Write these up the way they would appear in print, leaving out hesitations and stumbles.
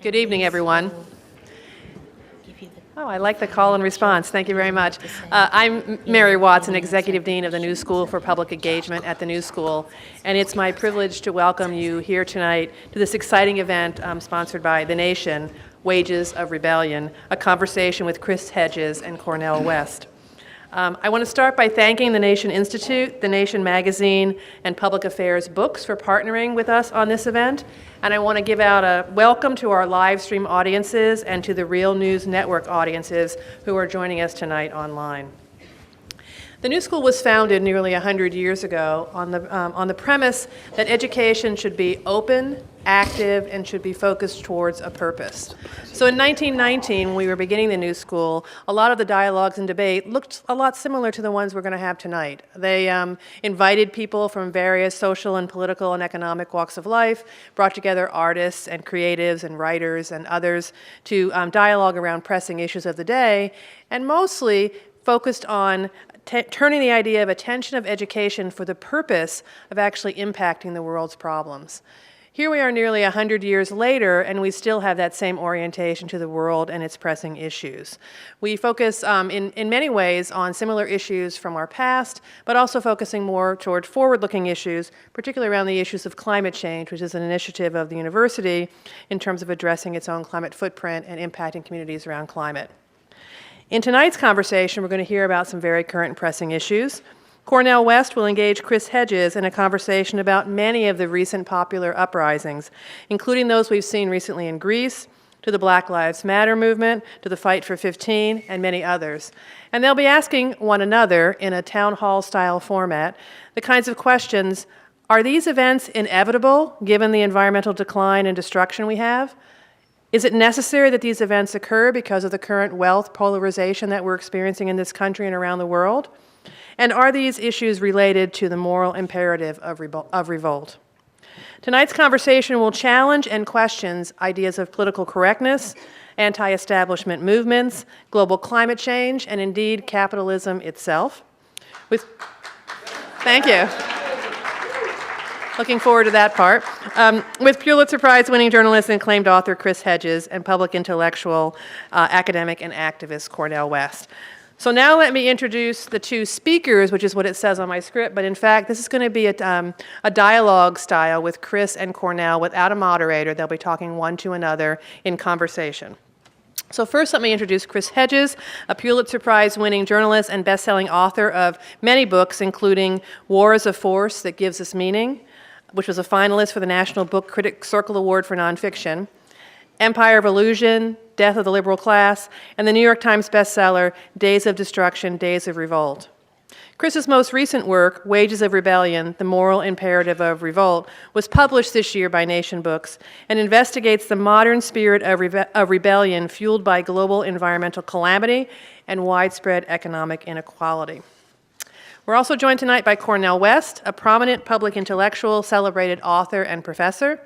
Good evening, everyone. Oh, I like the call and response. Thank you very much. I'm Mary Watson, Executive Dean of the New School for Public Engagement at the New School, and it's my privilege to welcome you here tonight to this exciting event sponsored by The Nation, Wages of Rebellion, a conversation with Chris Hedges and Cornel West. I want to start by thanking the Nation Institute, The Nation Magazine, and Public Affairs Books for partnering with us on this event. And I want to give out a welcome to our live stream audiences and to the Real News Network audiences who are joining us tonight online. The New School was founded nearly 100 years ago on the premise that education should be open, active, and should be focused towards a purpose. So in 1919, when we were beginning the New School, a lot of the dialogues and debate looked a lot similar to the ones we're going to have tonight. They invited people from various social and political and economic walks of life, brought together artists and creatives and writers and others to dialogue around pressing issues of the day, and mostly focused on turning the idea of attention of education for the purpose of actually impacting the world's problems. Here we are nearly 100 years later, and we still have that same orientation to the world and its pressing issues. We focus in many ways on similar issues from our past, but also focusing more toward forward-looking issues, particularly around the issues of climate change, which is an initiative of the university in terms of addressing its own climate footprint and impacting communities around climate. In tonight's conversation, we're going to hear about some very current and pressing issues. Cornel West will engage Chris Hedges in a conversation about many of the recent popular uprisings, including those we've seen recently in Greece, to the Black Lives Matter movement, to the Fight for 15, and many others. And they'll be asking one another in a town hall-style format the kinds of questions: are these events inevitable given the environmental decline and destruction we have? Is it necessary that these events occur because of the current wealth polarization that we're experiencing in this country and around the world? And are these issues related to the moral imperative of revolt? Tonight's conversation will challenge and question ideas of political correctness, anti-establishment movements, global climate change, and indeed capitalism itself. Thank you. Looking forward to that part. With Pulitzer Prize-winning journalist and acclaimed author Chris Hedges and public intellectual, academic, and activist Cornel West. So now let me introduce the two speakers, which is what it says on my script, but in fact this is going to be a dialogue style with Chris and Cornel without a moderator. They'll be talking one to another in conversation. So first, let me introduce Chris Hedges, a Pulitzer Prize-winning journalist and best-selling author of many books, including War is a Force That Gives Us Meaning, which was a finalist for the National Book Critics Circle Award for Nonfiction, Empire of Illusion, Death of the Liberal Class, and the New York Times bestseller, Days of Destruction, Days of Revolt. Chris's most recent work, Wages of Rebellion, The Moral Imperative of Revolt, was published this year by Nation Books and investigates the modern spirit of rebellion fueled by global environmental calamity and widespread economic inequality. We're also joined tonight by Cornel West, a prominent public intellectual, celebrated author, and professor.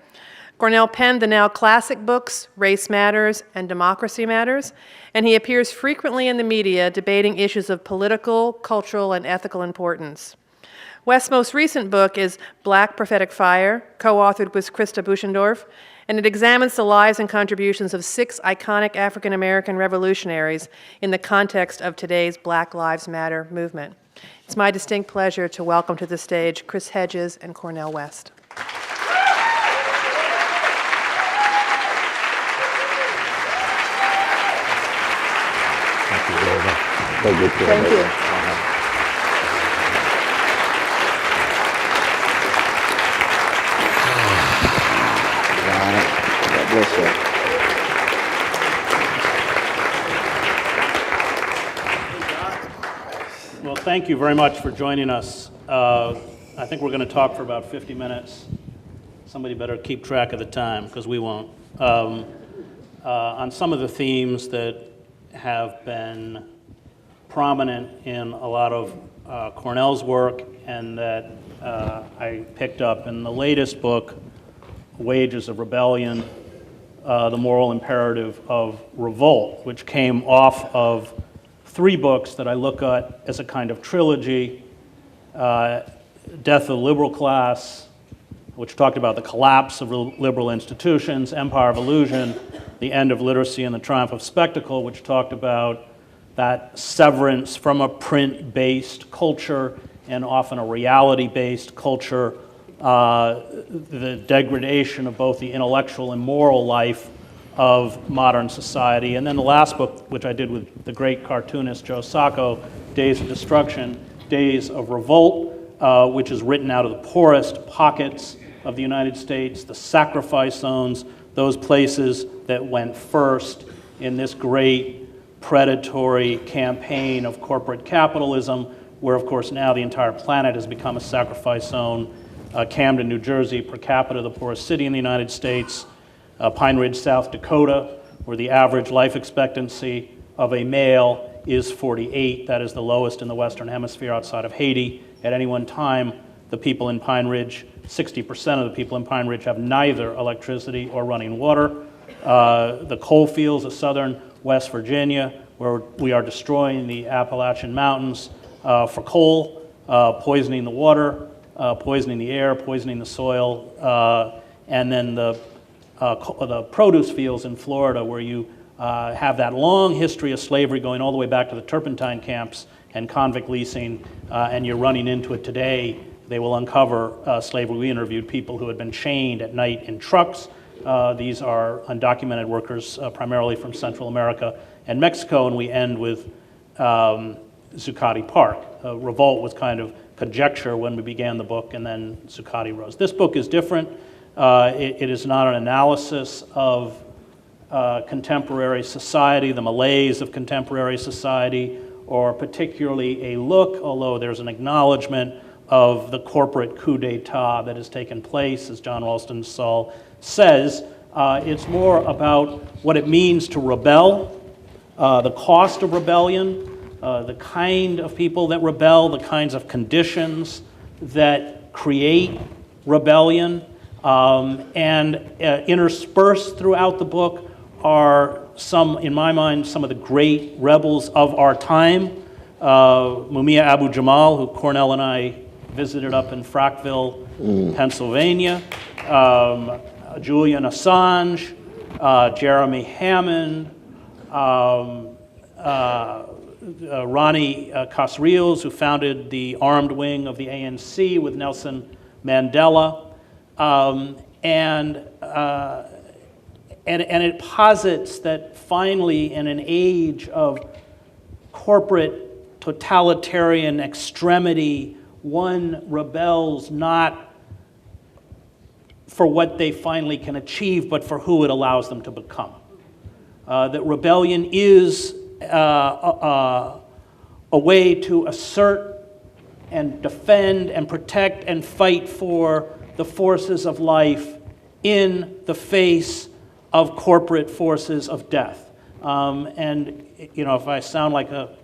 Cornel penned the now classic books, Race Matters and Democracy Matters, and he appears frequently in the media debating issues of political, cultural, and ethical importance. West's most recent book is Black Prophetic Fire, co-authored with Krista Buschendorf, and it examines the lives and contributions of 6 iconic African-American revolutionaries in the context of today's Black Lives Matter movement. It's my distinct pleasure to welcome to the stage Chris Hedges and Cornel West. Thank you very much. Thank you. God bless you. Well, thank you very much for joining us. I think we're going to talk for about 50 minutes. Somebody better keep track of the time, because we won't. On some of the themes that have been prominent in a lot of Cornel's work and that I picked up in the latest book, Wages of Rebellion, The Moral Imperative of Revolt, which came off of 3 books that I look at as a kind of trilogy: Death of the Liberal Class, which talked about the collapse of liberal institutions; Empire of Illusion, The End of Literacy and the Triumph of Spectacle, which talked about that severance from a print-based culture and often a reality-based culture, the degradation of both the intellectual and moral life of modern society. And then the last book, which I did with the great cartoonist Joe Sacco, Days of Destruction, Days of Revolt, which is written out of the poorest pockets of the United States, the sacrifice zones, those places that went first in this great predatory campaign of corporate capitalism, where of course now the entire planet has become a sacrifice zone. Camden, New Jersey, per capita the poorest city in the United States. Pine Ridge, South Dakota, where the average life expectancy of a male is 48. That is the lowest in the Western Hemisphere outside of Haiti. At any one time, the people in Pine Ridge, 60% of the people in Pine Ridge have neither electricity or running water. The coal fields of southern West Virginia, where we are destroying the Appalachian Mountains for coal, poisoning the water, poisoning the air, poisoning the soil, and then the produce fields in Florida, where you have that long history of slavery going all the way back to the turpentine camps and convict leasing, and you're running into it today. They will uncover slavery. We interviewed people who had been chained at night in trucks. These are undocumented workers, primarily from Central America and Mexico, and we end with Zuccotti Park. Revolt was kind of conjecture when we began the book, and then Zuccotti rose. This book is different. It is not an analysis of contemporary society, the malaise of contemporary society, or particularly a look, although there's an acknowledgement of the corporate coup d'etat that has taken place, as John Ralston Saul says. It's more about what it means to rebel, the cost of rebellion, the kind of people that rebel, the kinds of conditions that create rebellion, and interspersed throughout the book are some, in my mind, some of the great rebels of our time. Mumia Abu-Jamal, who Cornell and I visited up in Frackville, Pennsylvania, Julian Assange, Jeremy Hammond, Ronnie Casrillos, who founded the armed wing of the ANC with Nelson Mandela, and it posits that finally, in an age of corporate totalitarian extremity, one rebels not for what they finally can achieve, but for who it allows them to become. That rebellion is a way to assert and defend and protect and fight for the forces of life in the face of corporate forces of death. And you know, if I sound like a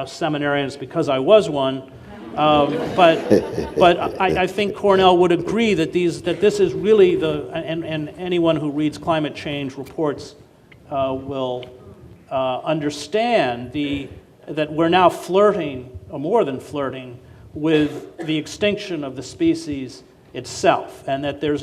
seminarian, it's because I was one. But I think Cornell would agree that this is really and anyone who reads climate change reports will understand that we're now flirting, or more than flirting, with the extinction of the species itself, and that there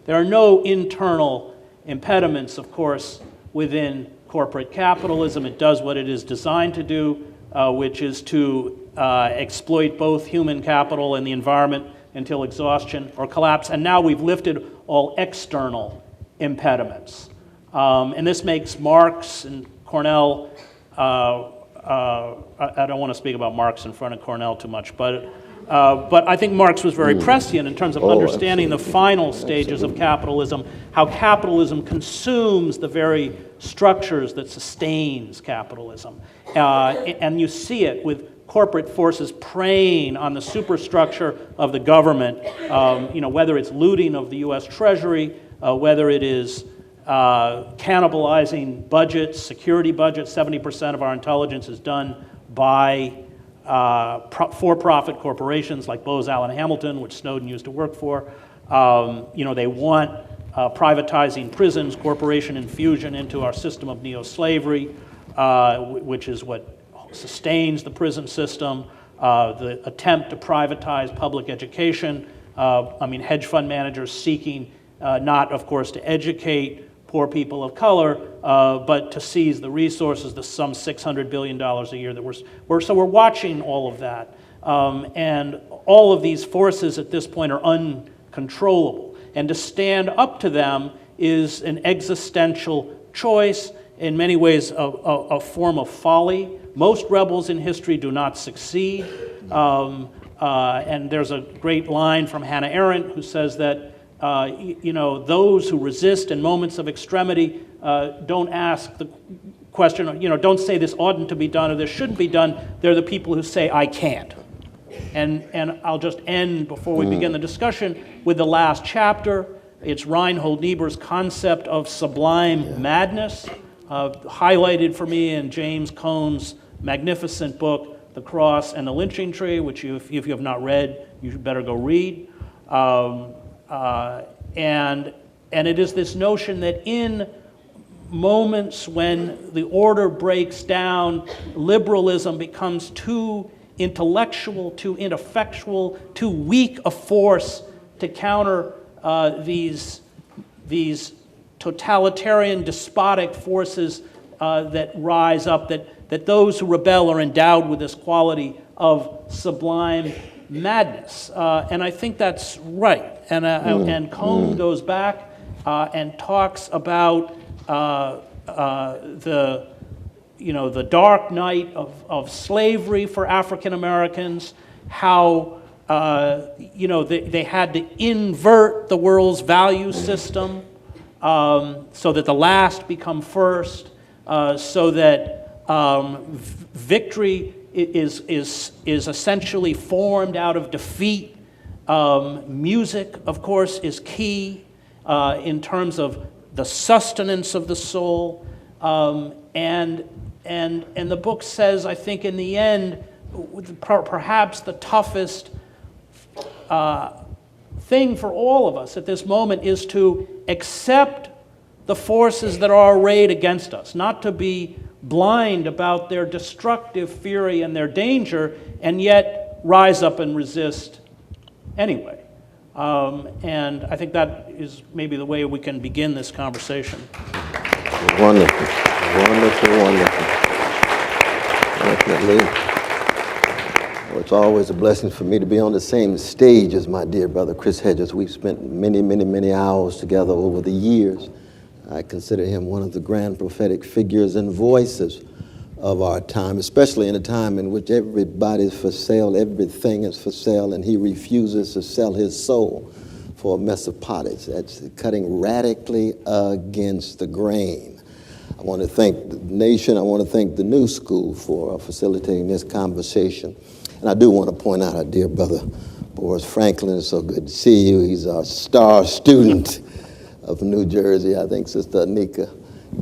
are no internal impediments, of course, within corporate capitalism. It does what it is designed to do, which is to exploit both human capital and the environment until exhaustion or collapse. And now we've lifted all external impediments. And this makes Marx and Cornell, I don't want to speak about Marx in front of Cornell too much, but I think Marx was very prescient in terms of understanding the final stages of capitalism, how capitalism consumes the very structures that sustains capitalism. And you see it with corporate forces preying on the superstructure of the government, whether it's looting of the U.S. Treasury, whether it is cannibalizing budgets, security budgets. 70% of our intelligence is done by for-profit corporations like Bose Allen Hamilton, which Snowden used to work for. They want privatizing prisons, corporation infusion into our system of neo-slavery, which is what sustains the prison system, the attempt to privatize public education. Hedge fund managers seeking not, of course, to educate, poor people of color, but to seize the resources, the some $600 billion a year that we're watching all of that. And all of these forces at this point are uncontrollable. And to stand up to them is an existential choice, in many ways a form of folly. Most rebels in history do not succeed. And there's a great line from Hannah Arendt who says that those who resist in moments of extremity don't ask the question, don't say this oughtn't to be done or this shouldn't be done. They're the people who say, I can't. And I'll just end before we begin the discussion with the last chapter. It's Reinhold Niebuhr's concept of sublime madness, highlighted for me in James Cone's magnificent book, The Cross and the Lynching Tree, which if you have not read, you should better go read. And it is this notion that in moments when the order breaks down, liberalism becomes too intellectual, too ineffectual, too weak a force to counter these totalitarian, despotic forces that rise up, that those who rebel are endowed with this quality of sublime madness. And I think that's right. And Cone goes back and talks about the dark night of slavery for African Americans, how they had to invert the world's value system so that the last become first, so that victory is essentially formed out of defeat. Music, of course, is key in terms of the sustenance of the soul. And the book says, I think in the end, perhaps the toughest thing for all of us at this moment is to accept the forces that are arrayed against us, not to be blind about their destructive fury and their danger, and yet rise up and resist anyway. And I think that is maybe the way we can begin this conversation. Wonderful, wonderful, wonderful. Definitely. Well, it's always a blessing for me to be on the same stage as my dear brother Chris Hedges. We've spent many, many, many hours together over the years. I consider him one of the grand prophetic figures and voices of our time, especially in a time in which everybody's for sale, everything is for sale, and he refuses to sell his soul for a mess of pottage. That's cutting radically against the grain. I want to thank the nation. I want to thank the New School for facilitating this conversation. And I do want to point out our dear brother, Boris Franklin. It's so good to see you. He's our star student of New Jersey. I think Sister Anika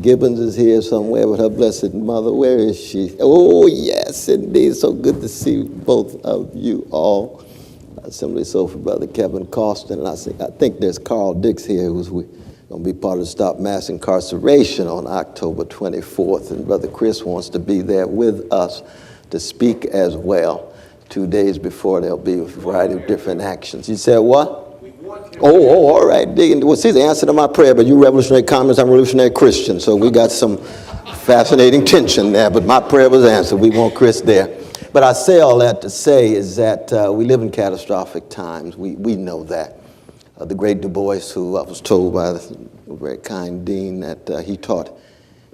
Gibbons is here somewhere with her blessed mother. Where is she? Oh, yes, indeed. So good to see both of you all. Similarly so for Brother Kevin Costin. And I think there's Carl Dix here, who's going to be part of the Stop Mass Incarceration on October 24th. And Brother Chris wants to be there with us to speak as well. 2 days before, there'll be a variety of different actions. You said what? Oh, all right. Well, see, the answer to my prayer, but you revolutionary communists, I'm revolutionary Christian, so we got some fascinating tension there, but my prayer was answered. We want Chris there. But I say all that to say is that we live in catastrophic times. We know that. The great Du Bois, who I was told by the very kind dean that he taught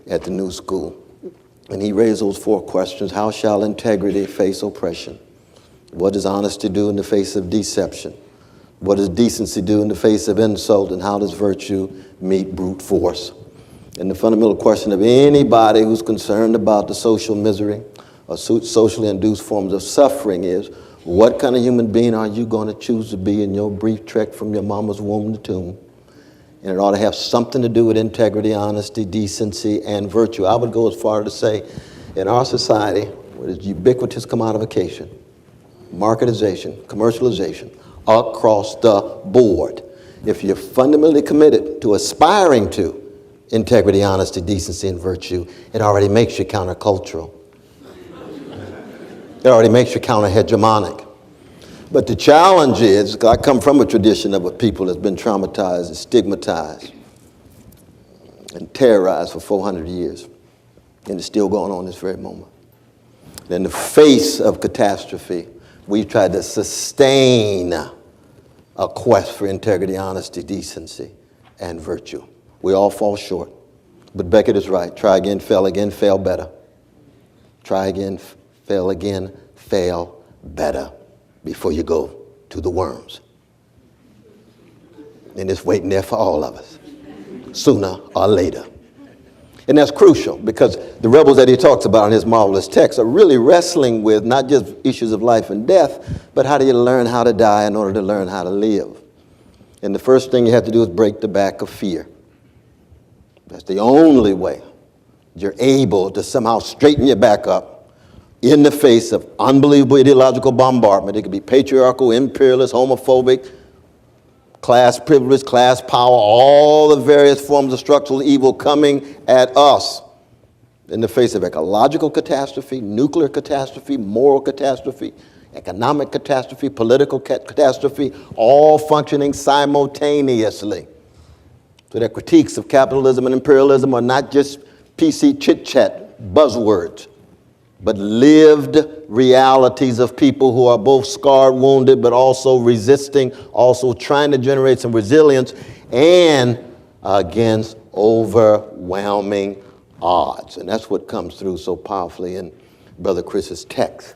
at the New School, and he raised those 4 questions. How shall integrity face oppression? What does honesty do in the face of deception? What does decency do in the face of insult? And how does virtue meet brute force? And the fundamental question of anybody who's concerned about the social misery or socially induced forms of suffering is, what kind of human being are you going to choose to be in your brief trek from your mama's womb to tomb? And it ought to have something to do with integrity, honesty, decency, and virtue. I would go as far as to say, in our society, where there's ubiquitous commodification, marketization, commercialization, across the board, if you're fundamentally committed to aspiring to integrity, honesty, decency, and virtue, it already makes you countercultural. It already makes you counter-hegemonic. But the challenge is, I come from a tradition of a people that's been traumatized and stigmatized. and terrorized for 400 years. And it's still going on this very moment. In the face of catastrophe, we've tried to sustain a quest for integrity, honesty, decency, and virtue. We all fall short. But Beckett is right. Try again, fail better. Try again, fail better before you go to the worms. And it's waiting there for all of us, sooner or later. And that's crucial because the rebels that he talks about in his marvelous text are really wrestling with not just issues of life and death, but how do you learn how to die in order to learn how to live? And the first thing you have to do is break the back of fear. That's the only way you're able to somehow straighten your back up in the face of unbelievable ideological bombardment. It could be patriarchal, imperialist, homophobic, class privilege, class power, all the various forms of structural evil coming at us in the face of ecological catastrophe, nuclear catastrophe, moral catastrophe, economic catastrophe, political catastrophe, all functioning simultaneously. So that critiques of capitalism and imperialism are not just PC chit-chat buzzwords, but lived realities of people who are both scarred, wounded, but also resisting, also trying to generate some resilience and against overwhelming odds. And that's what comes through so powerfully in Brother Chris's text,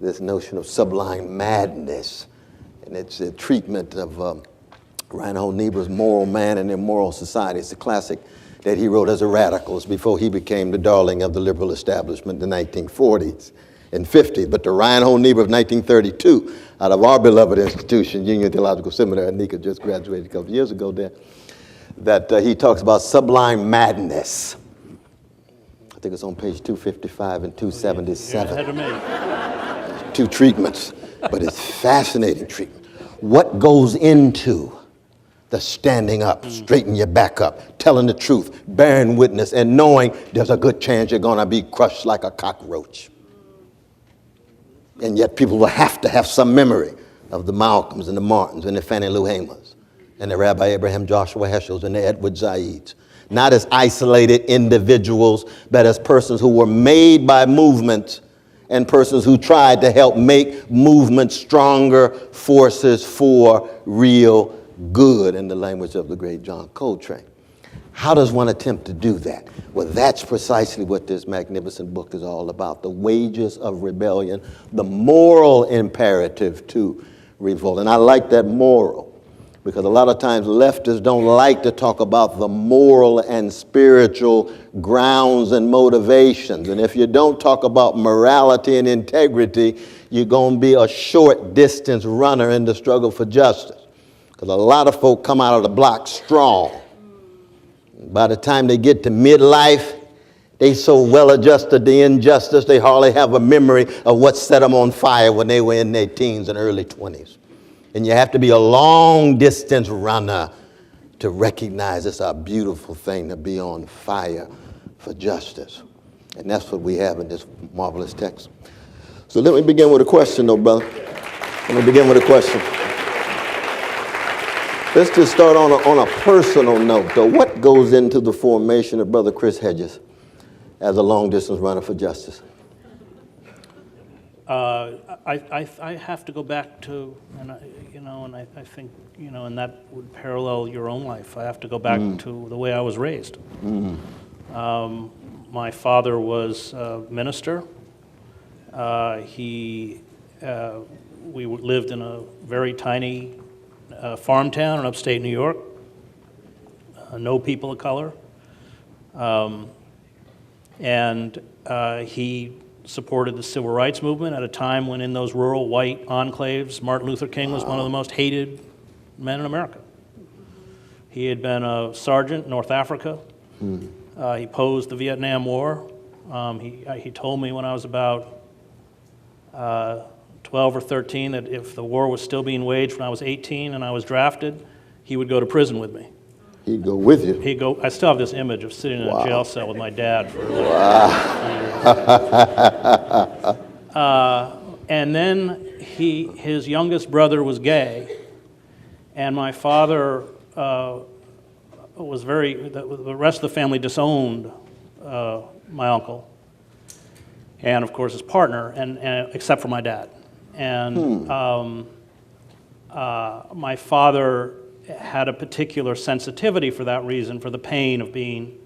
this notion of sublime madness and its treatment of Reinhold Niebuhr's Moral Man and Immoral Society. It's a classic that he wrote as a radicalist before he became the darling of the liberal establishment in the 1940s and 50s. But the Reinhold Niebuhr of 1932, out of our beloved institution, Union Theological Seminary, Nika just graduated a couple of years ago there, that he talks about sublime madness. I think it's on page 255 and 277. You're ahead of me. Two treatments, but it's fascinating treatment. What goes into the standing up, straighten your back up, telling the truth, bearing witness, and knowing there's a good chance you're going to be crushed like a cockroach. And yet people will have to have some memory of the Malcolms and the Martins and the Fannie Lou Hamers and the Rabbi Abraham Joshua Heschels and the Edward Zaids. Not as isolated individuals, but as persons who were made by movements and persons who tried to help make movements stronger forces for real good, in the language of the great John Coltrane. How does one attempt to do that? Well, that's precisely what this magnificent book is all about, the wages of rebellion, the moral imperative to revolt. And I like that moral, because a lot of times leftists don't like to talk about the moral and spiritual grounds and motivations. And if you don't talk about morality and integrity, you're going to be a short distance runner in the struggle for justice. Because a lot of folk come out of the block strong. By the time they get to midlife, they so well adjusted to injustice, they hardly have a memory of what set them on fire when they were in their teens and early 20s. And you have to be a long distance runner to recognize it's a beautiful thing to be on fire for justice. And that's what we have in this marvelous text. So let me begin with a question, though, brother. Let me begin with a question. Let's just start on a personal note, though. What goes into the formation of Brother Chris Hedges as a long-distance runner for justice? I have to go back to, and I think, and that would parallel your own life. I have to go back to the way I was raised. My father was a minister. We lived in a very tiny farm town in upstate New York. No people of color. And he supported the civil rights movement at a time when in those rural white enclaves, Martin Luther King was one of the most hated men in America. He had been a sergeant in North Africa. He opposed the Vietnam War. He told me when I was about 12 or 13 that if the war was still being waged when I was 18 and I was drafted, he would go to prison with me. He'd go with you? I still have this image of sitting in a jail cell with my dad for and then his youngest brother was gay, and my father the rest of the family disowned my uncle, and of course his partner, and except for my dad. And my father had a particular sensitivity for that reason, for the pain of being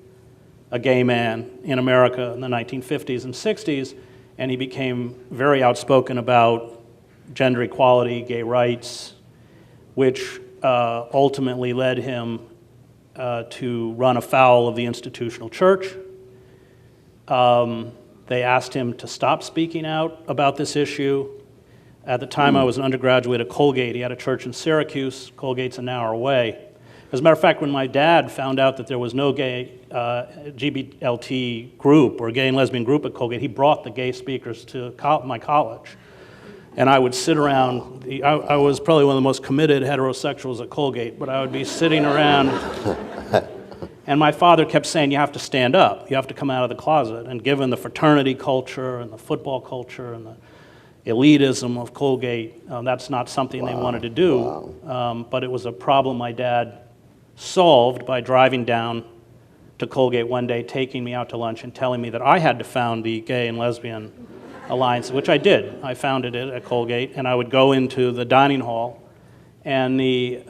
a gay man in America in the 1950s and 60s, and he became very outspoken about gender equality, gay rights, which ultimately led him to run afoul of the institutional church. They asked him to stop speaking out about this issue. At the time, I was an undergraduate at Colgate. He had a church in Syracuse. Colgate's an hour away. As a matter of fact, when my dad found out that there was no gay GBLT group or gay and lesbian group at Colgate, he brought the gay speakers to my college. And I would sit around. I was probably one of the most committed heterosexuals at Colgate, but I would be sitting around. And my father kept saying, you have to stand up. You have to come out of the closet. And given the fraternity culture and the football culture and the elitism of Colgate, that's not something they wanted to do. But it was a problem my dad solved by driving down to Colgate one day, taking me out to lunch and telling me that I had to found the Gay and Lesbian Alliance, which I did. I founded it at Colgate, and I would go into the dining hall, and the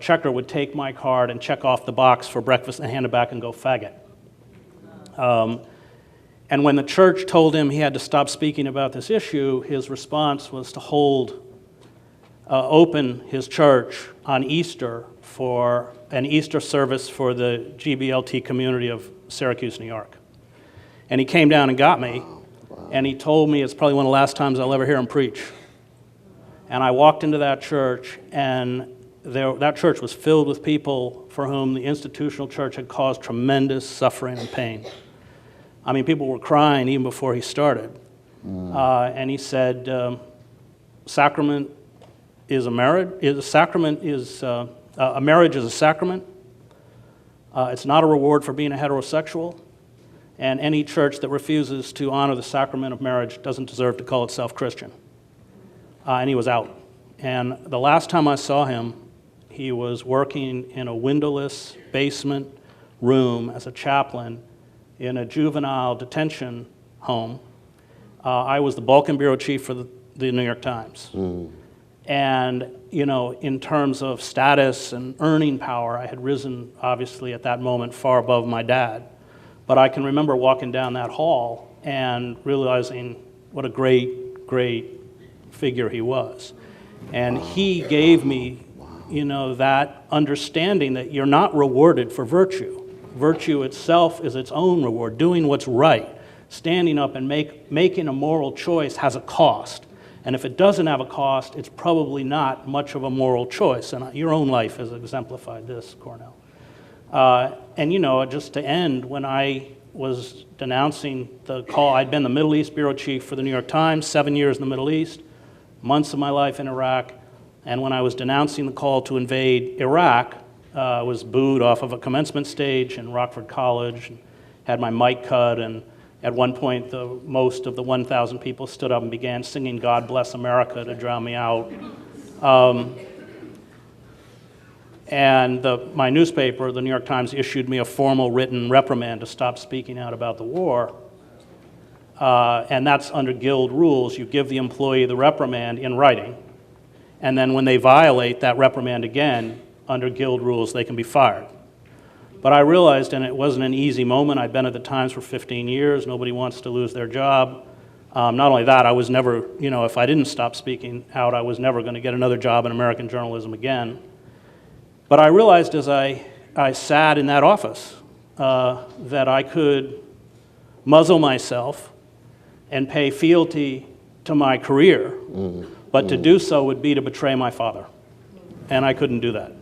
checker would take my card and check off the box for breakfast and hand it back and go, faggot. And when the church told him he had to stop speaking about this issue, his response was to open his church on Easter for an Easter service for the GBLT community of Syracuse, New York. And he came down and got me, and he told me it's probably one of the last times I'll ever hear him preach. And I walked into that church, and that church was filled with people for whom the institutional church had caused tremendous suffering and pain. I mean, people were crying even before he started. And he said, sacrament is a marriage. A marriage is a sacrament. It's not a reward for being a heterosexual. And any church that refuses to honor the sacrament of marriage doesn't deserve to call itself Christian. And he was out. And the last time I saw him, he was working in a windowless basement room as a chaplain in a juvenile detention home. I was the Balkan bureau chief for the New York Times. And, you know, in terms of status and earning power, I had risen, obviously, at that moment far above my dad. But I can remember walking down that hall and realizing what a great, great figure he was. And he gave me, you know, that understanding that you're not rewarded for virtue. Virtue itself is its own reward. Doing what's right, standing up and making a moral choice has a cost. And if it doesn't have a cost, it's probably not much of a moral choice. And your own life has exemplified this, Cornel. And, you know, just to end, when I was denouncing the call, I'd been the Middle East bureau chief for the New York Times, 7 years in the Middle East, months of my life in Iraq. And when I was denouncing the call to invade Iraq, I was booed off of a commencement stage in Rockford College, and had my mic cut, and at one point most of the 1,000 people stood up and began singing God Bless America to drown me out. And my newspaper, the New York Times, issued me a formal written reprimand to stop speaking out about the war. And that's under guild rules. You give the employee the reprimand in writing, and then when they violate that reprimand again, under guild rules, they can be fired. But I realized, and it wasn't an easy moment, I'd been at the Times for 15 years, nobody wants to lose their job. Not only that, I was never, you know, if I didn't stop speaking out, I was never going to get another job in American journalism again. But I realized as I sat in that office that I could muzzle myself and pay fealty to my career, but to do so would be to betray my father. And I couldn't do that.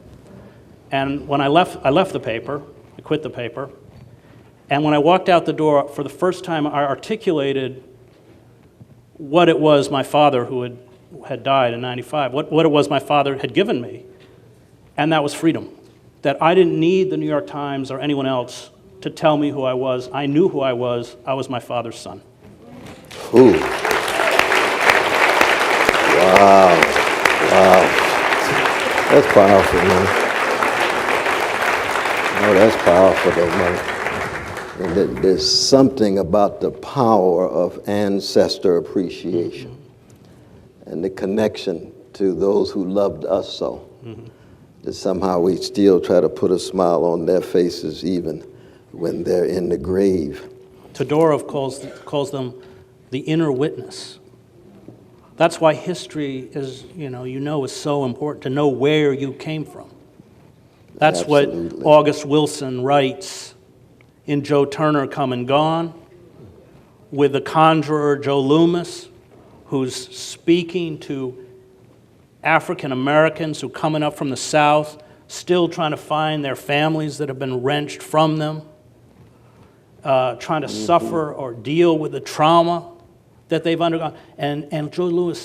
And when I left the paper, I quit the paper, and when I walked out the door, for the first time I articulated what it was my father, who had died in '95, what it was my father had given me, and that was freedom. That I didn't need the New York Times or anyone else to tell me who I was. I knew who I was my father's son. Ooh. Wow. That's powerful, man. Oh, that's powerful, though, Mother. And there's something about the power of ancestor appreciation and the connection to those who loved us so. That somehow we still try to put a smile on their faces even when they're in the grave. Todorov calls them the inner witness. That's why history is, is so important, to know where you came from. That's Absolutely. what August Wilson writes in Joe Turner, Come and Gone, with the conjurer Joe Loomis, who's speaking to African Americans who are coming up from the South, still trying to find their families that have been wrenched from them, trying to suffer or deal with the trauma that they've undergone. And Joe Loomis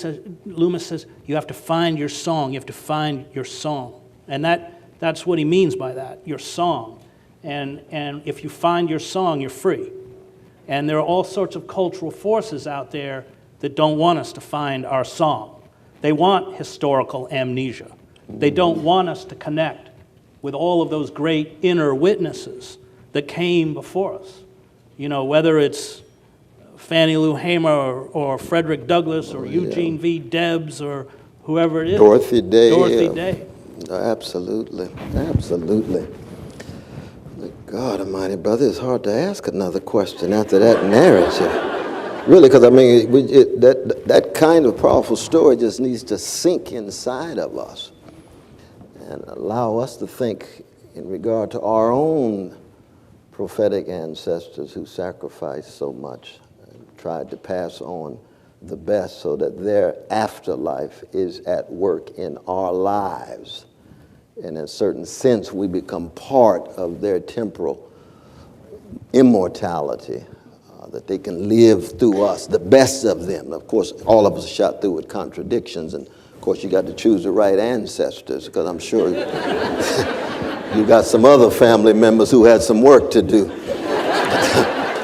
says, you have to find your song. You have to find your song. And that's what he means by that, your song. And if you find your song, you're free. And there are all sorts of cultural forces out there that don't want us to find our song. They want historical amnesia. They don't want us to connect with all of those great inner witnesses that came before us. Whether it's Fannie Lou Hamer or Frederick Douglass or Eugene V. Debs or whoever it is. Dorothy Day. Dorothy Day. Absolutely, absolutely. God Almighty, brother, it's hard to ask another question after that narrative. Really, because that kind of powerful story just needs to sink inside of us and allow us to think in regard to our own prophetic ancestors who sacrificed so much and tried to pass on the best so that their afterlife is at work in our lives. And in a certain sense, we become part of their temporal immortality, that they can live through us, the best of them. Of course, all of us are shot through with contradictions, and of course, you got to choose the right ancestors, because I'm sure you got some other family members who had some work to do.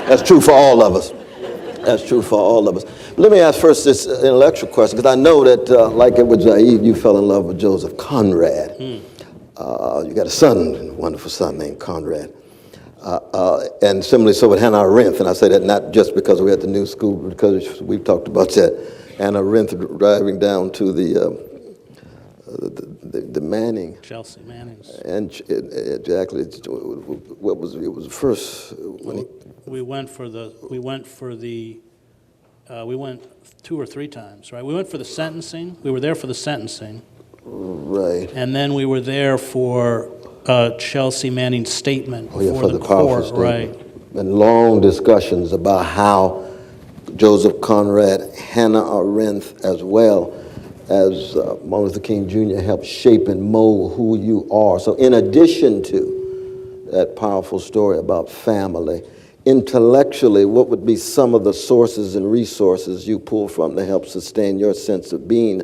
That's true for all of us. That's true for all of us. But let me ask first this intellectual question, because I know that, like it was Zaid, you fell in love with Joseph Conrad. You got a son, a wonderful son named Conrad. And similarly so with Hannah Arendt, and I say that not just because we're at the new school, but because we've talked about that. Hannah Arendt driving down to the Manning. Chelsea Manning's. And exactly, it was first when we went 2 or 3 times, right? We went for the sentencing. We were there for the sentencing. Right. And then we were there for Chelsea Manning's statement for before the the powerful court, statement. right? And long discussions about how Joseph Conrad, Hannah Arendt, as well as Martin Luther King Jr. helped shape and mold who you are. So in addition to that powerful story about family, intellectually, what would be some of the sources and resources you pull from to help sustain your sense of being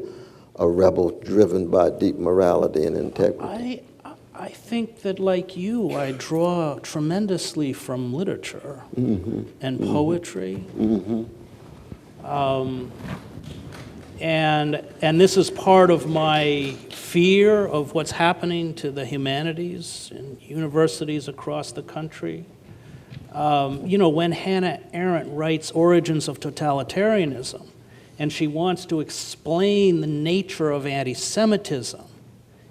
a rebel driven by deep morality and integrity? I think that, like you, I draw tremendously from literature and poetry. And this is part of my fear of what's happening to the humanities in universities across the country. When Hannah Arendt writes Origins of Totalitarianism, and she wants to explain the nature of anti-Semitism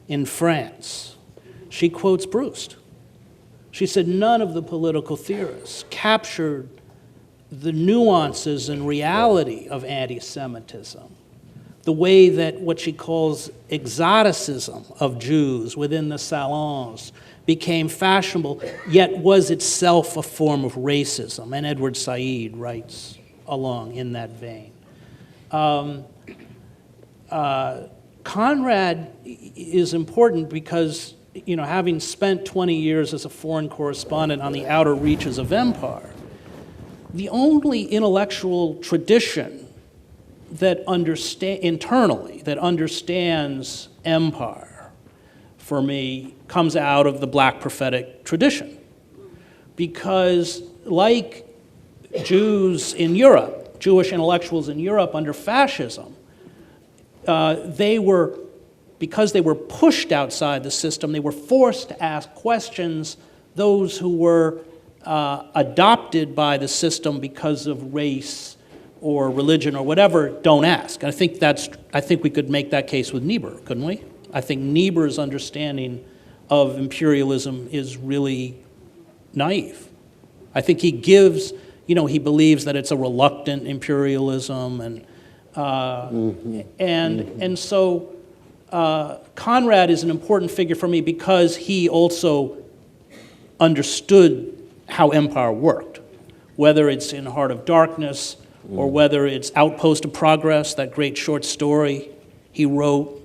in France, she quotes Proust. She said none of the political theorists captured the nuances and reality of anti-Semitism, the way that what she calls exoticism of Jews within the salons became fashionable, yet was itself a form of racism. And Edward Said writes along in that vein. Conrad is important because, having spent 20 years as a foreign correspondent on the outer reaches of empire, the only intellectual tradition that understands empire, for me, comes out of the Black prophetic tradition. Because like Jews in Europe, Jewish intellectuals in Europe under fascism, because they were pushed outside the system, they were forced to ask questions those who were adopted by the system because of race or religion or whatever don't ask. And I think we could make that case with Niebuhr, couldn't we? I think Niebuhr's understanding of imperialism is really naive. I think he gives, he believes that it's a reluctant imperialism, and so Conrad is an important figure for me because he also understood how empire worked, whether it's in Heart of Darkness or whether it's Outpost of Progress, that great short story he wrote.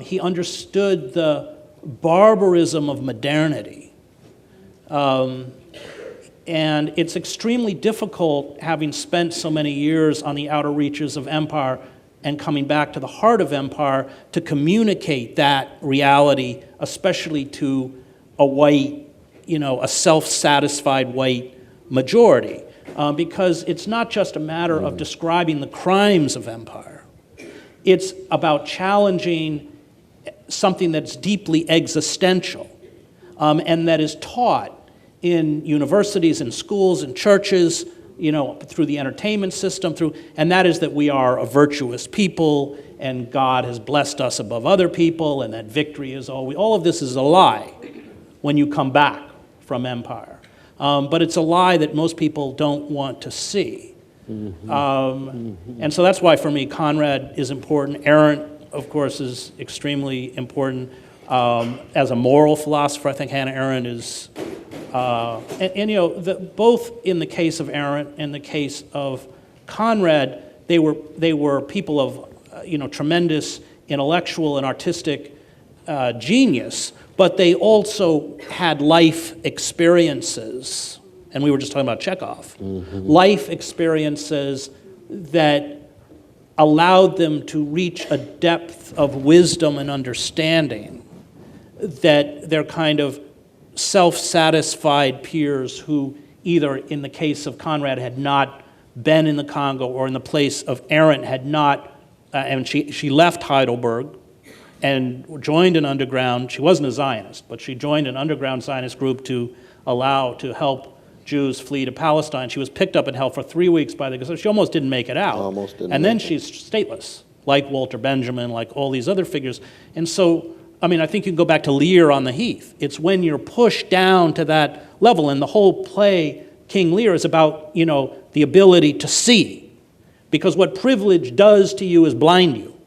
He understood the barbarism of modernity. And it's extremely difficult, having spent so many years on the outer reaches of empire and coming back to the heart of empire, to communicate that reality, especially to a white, a self-satisfied white majority. Because it's not just a matter of describing the crimes of empire. It's about challenging something that's deeply existential, and that is taught in universities and schools and churches, through the entertainment system, and that is that we are a virtuous people and God has blessed us above other people and that victory is all of this is a lie when you come back from empire. But it's a lie that most people don't want to see. And so that's why for me Conrad is important. Arendt, of course, is extremely important. As a moral philosopher, I think Hannah Arendt is, both in the case of Arendt and the case of Conrad, they were people of, tremendous intellectual and artistic genius, but they also had life experiences, and we were just talking about Chekhov, life experiences that allowed them to reach a depth of wisdom and understanding that their kind of self-satisfied peers who either in the case of Conrad had not been in the Congo or in the place of Arendt had not, and she left Heidelberg and joined an underground, she wasn't a Zionist, but she joined an underground Zionist group to help Jews flee to Palestine. She was picked up and held for 3 weeks by the Gestapo. She almost didn't make it out. And then she's stateless, like Walter Benjamin, like all these other figures. And so, I think you can go back to Lear on the Heath. It's when you're pushed down to that level, and the whole play, King Lear, is about, the ability to see. Because what privilege does to you is blind you.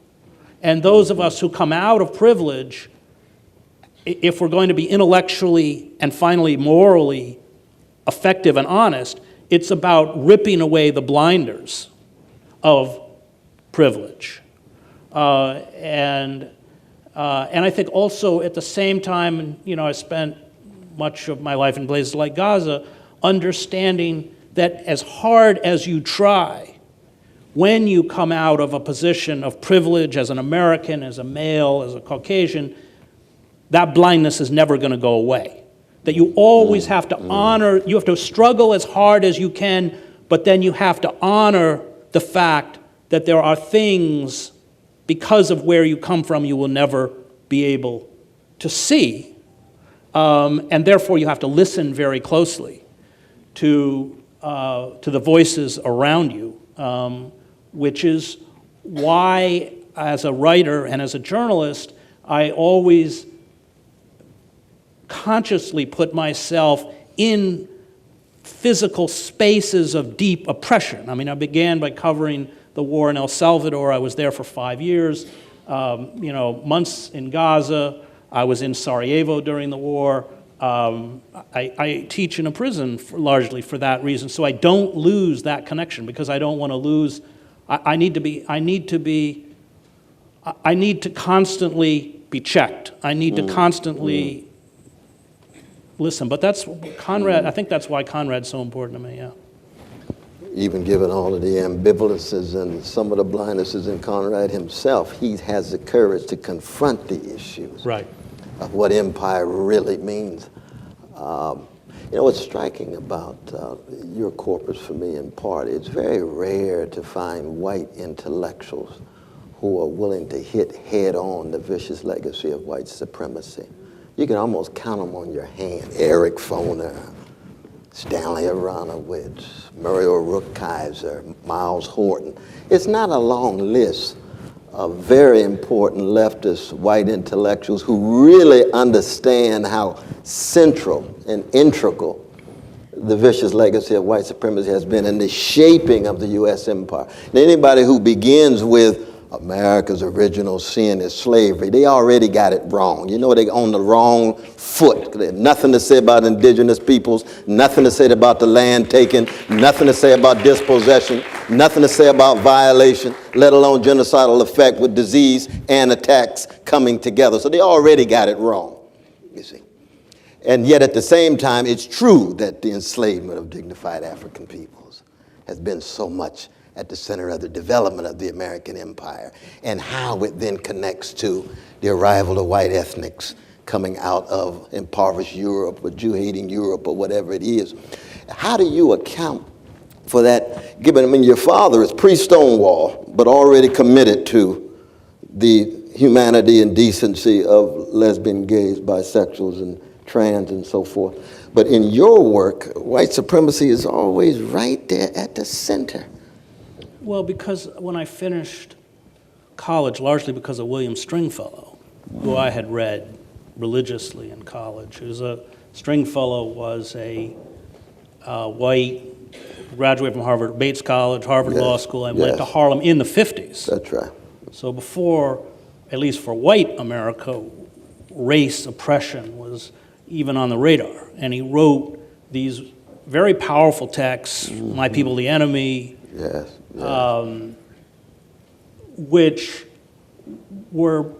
And those of us who come out of privilege, if we're going to be intellectually and finally morally effective and honest, it's about ripping away the blinders of privilege. And I think also at the same time, I spent much of my life in places like Gaza, understanding that as hard as you try, when you come out of a position of privilege as an American, as a male, as a Caucasian, that blindness is never going to go away. That you always have to honor, you have to struggle as hard as you can, but then you have to honor the fact that there are things, because of where you come from, you will never be able to see. And therefore you have to listen very closely to the voices around you, which is why, as a writer and as a journalist, I always consciously put myself in physical spaces of deep oppression. I began by covering the war in El Salvador. I was there for 5 years, months in Gaza. I was in Sarajevo during the war. I teach in a prison largely for that reason, so I don't lose that connection, because I don't want to lose. I need to constantly be checked. I need to constantly listen. But that's Conrad. I think that's why Conrad's so important to me. Yeah. Even given all of the ambivalences and some of the blindnesses in Conrad himself, he has the courage to confront the issues of what empire really means. What's striking about your corpus for me in part, it's very rare to find white intellectuals who are willing to hit head on the vicious legacy of white supremacy. You can almost count them on your hand. Eric Foner, Stanley Aronowitz, Muriel Rukeyser, Miles Horton. It's not a long list of very important leftist white intellectuals who really understand how central and integral the vicious legacy of white supremacy has been in the shaping of the U.S. empire. And anybody who begins with America's original sin is slavery, they already got it wrong. You know, they're on the wrong foot. They have nothing to say about indigenous peoples, nothing to say about the land taken, nothing to say about dispossession, nothing to say about violation, let alone genocidal effect with disease and attacks coming together. So they already got it wrong, you see. And yet at the same time, it's true that the enslavement of dignified African peoples has been so much at the center of the development of the American empire, and how it then connects to the arrival of white ethnics coming out of impoverished Europe or Jew-hating Europe or whatever it is. How do you account for that, given, I mean, your father is pre-Stonewall, but already committed to the humanity and decency of lesbian, gays, bisexuals, and trans and so forth. But in your work, white supremacy is always right there at the center. Well, because when I finished college, largely because of William Stringfellow, who I had read religiously in college. Stringfellow was a white, graduated from Harvard, Bates College, Harvard Law School, and went to Harlem in the 50s. That's right. So before, at least for white America, race oppression was even on the radar. And he wrote these very powerful texts, My People, the Enemy, which were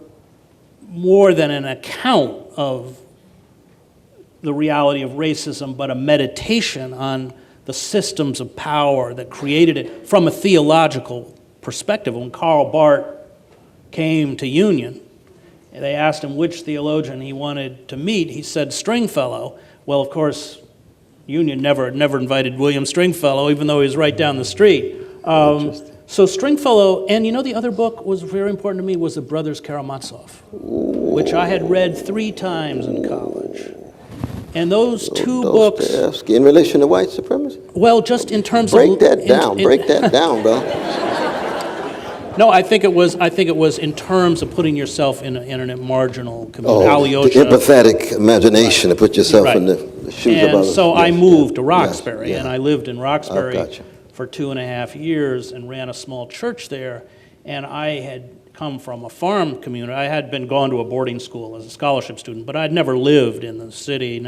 more than an account of the reality of racism, but a meditation on the systems of power that created it from a theological perspective. When Karl Barth came to Union, they asked him which theologian he wanted to meet. He said Stringfellow. Well, of course, Union never invited William Stringfellow, even though he was right down the street. So Stringfellow, and you know the other book was very important to me was The Brothers Karamazov, which I had read 3 times in college. And those two books... In relation to white supremacy? Well, just in terms of... Break that down, bro. No, I think it was in terms of putting yourself in a marginal community. The empathetic imagination to put yourself in the shoes of others. And so I moved to Roxbury, and I lived in Roxbury for 2.5 years and ran a small church there. And I had come from a farm community. I had been gone to a boarding school as a scholarship student, but I'd never lived in the city,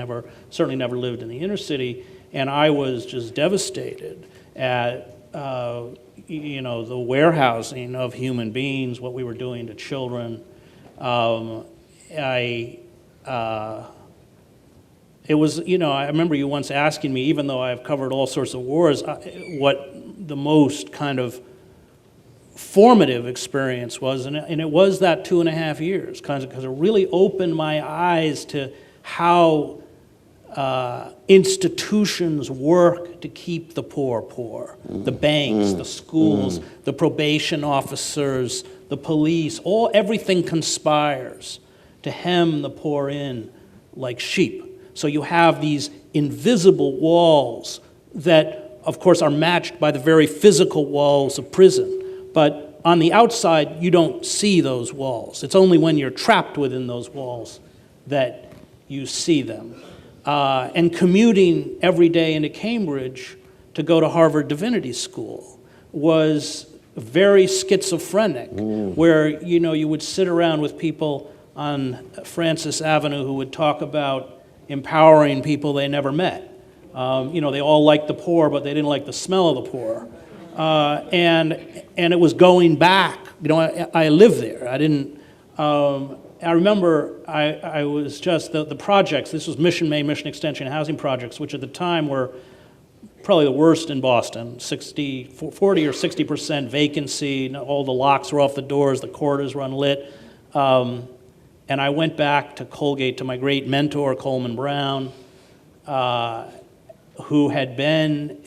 certainly never lived in the inner city, and I was just devastated at the warehousing of human beings, what we were doing to children. I remember you once asking me, even though I've covered all sorts of wars, what the most kind of formative experience was, and it was that 2.5 years, because it really opened my eyes to how institutions work to keep the poor, the banks, the schools, the probation officers, the police, everything conspires to hem the poor in like sheep. So you have these invisible walls that, of course, are matched by the very physical walls of prison. But on the outside, you don't see those walls. It's only when you're trapped within those walls that you see them. And commuting every day into Cambridge to go to Harvard Divinity School was very schizophrenic, where you would sit around with people on Francis Avenue who would talk about empowering people they never met. They all liked the poor, but they didn't like the smell of the poor. And it was going back. I lived there. I didn't. I remember I was just the projects. This was Mission Extension housing projects, which at the time were probably the worst in Boston. 40 or 60% vacancy. All the locks were off the doors. The corridors were unlit. And I went back to Colgate to my great mentor, Coleman Brown, who had been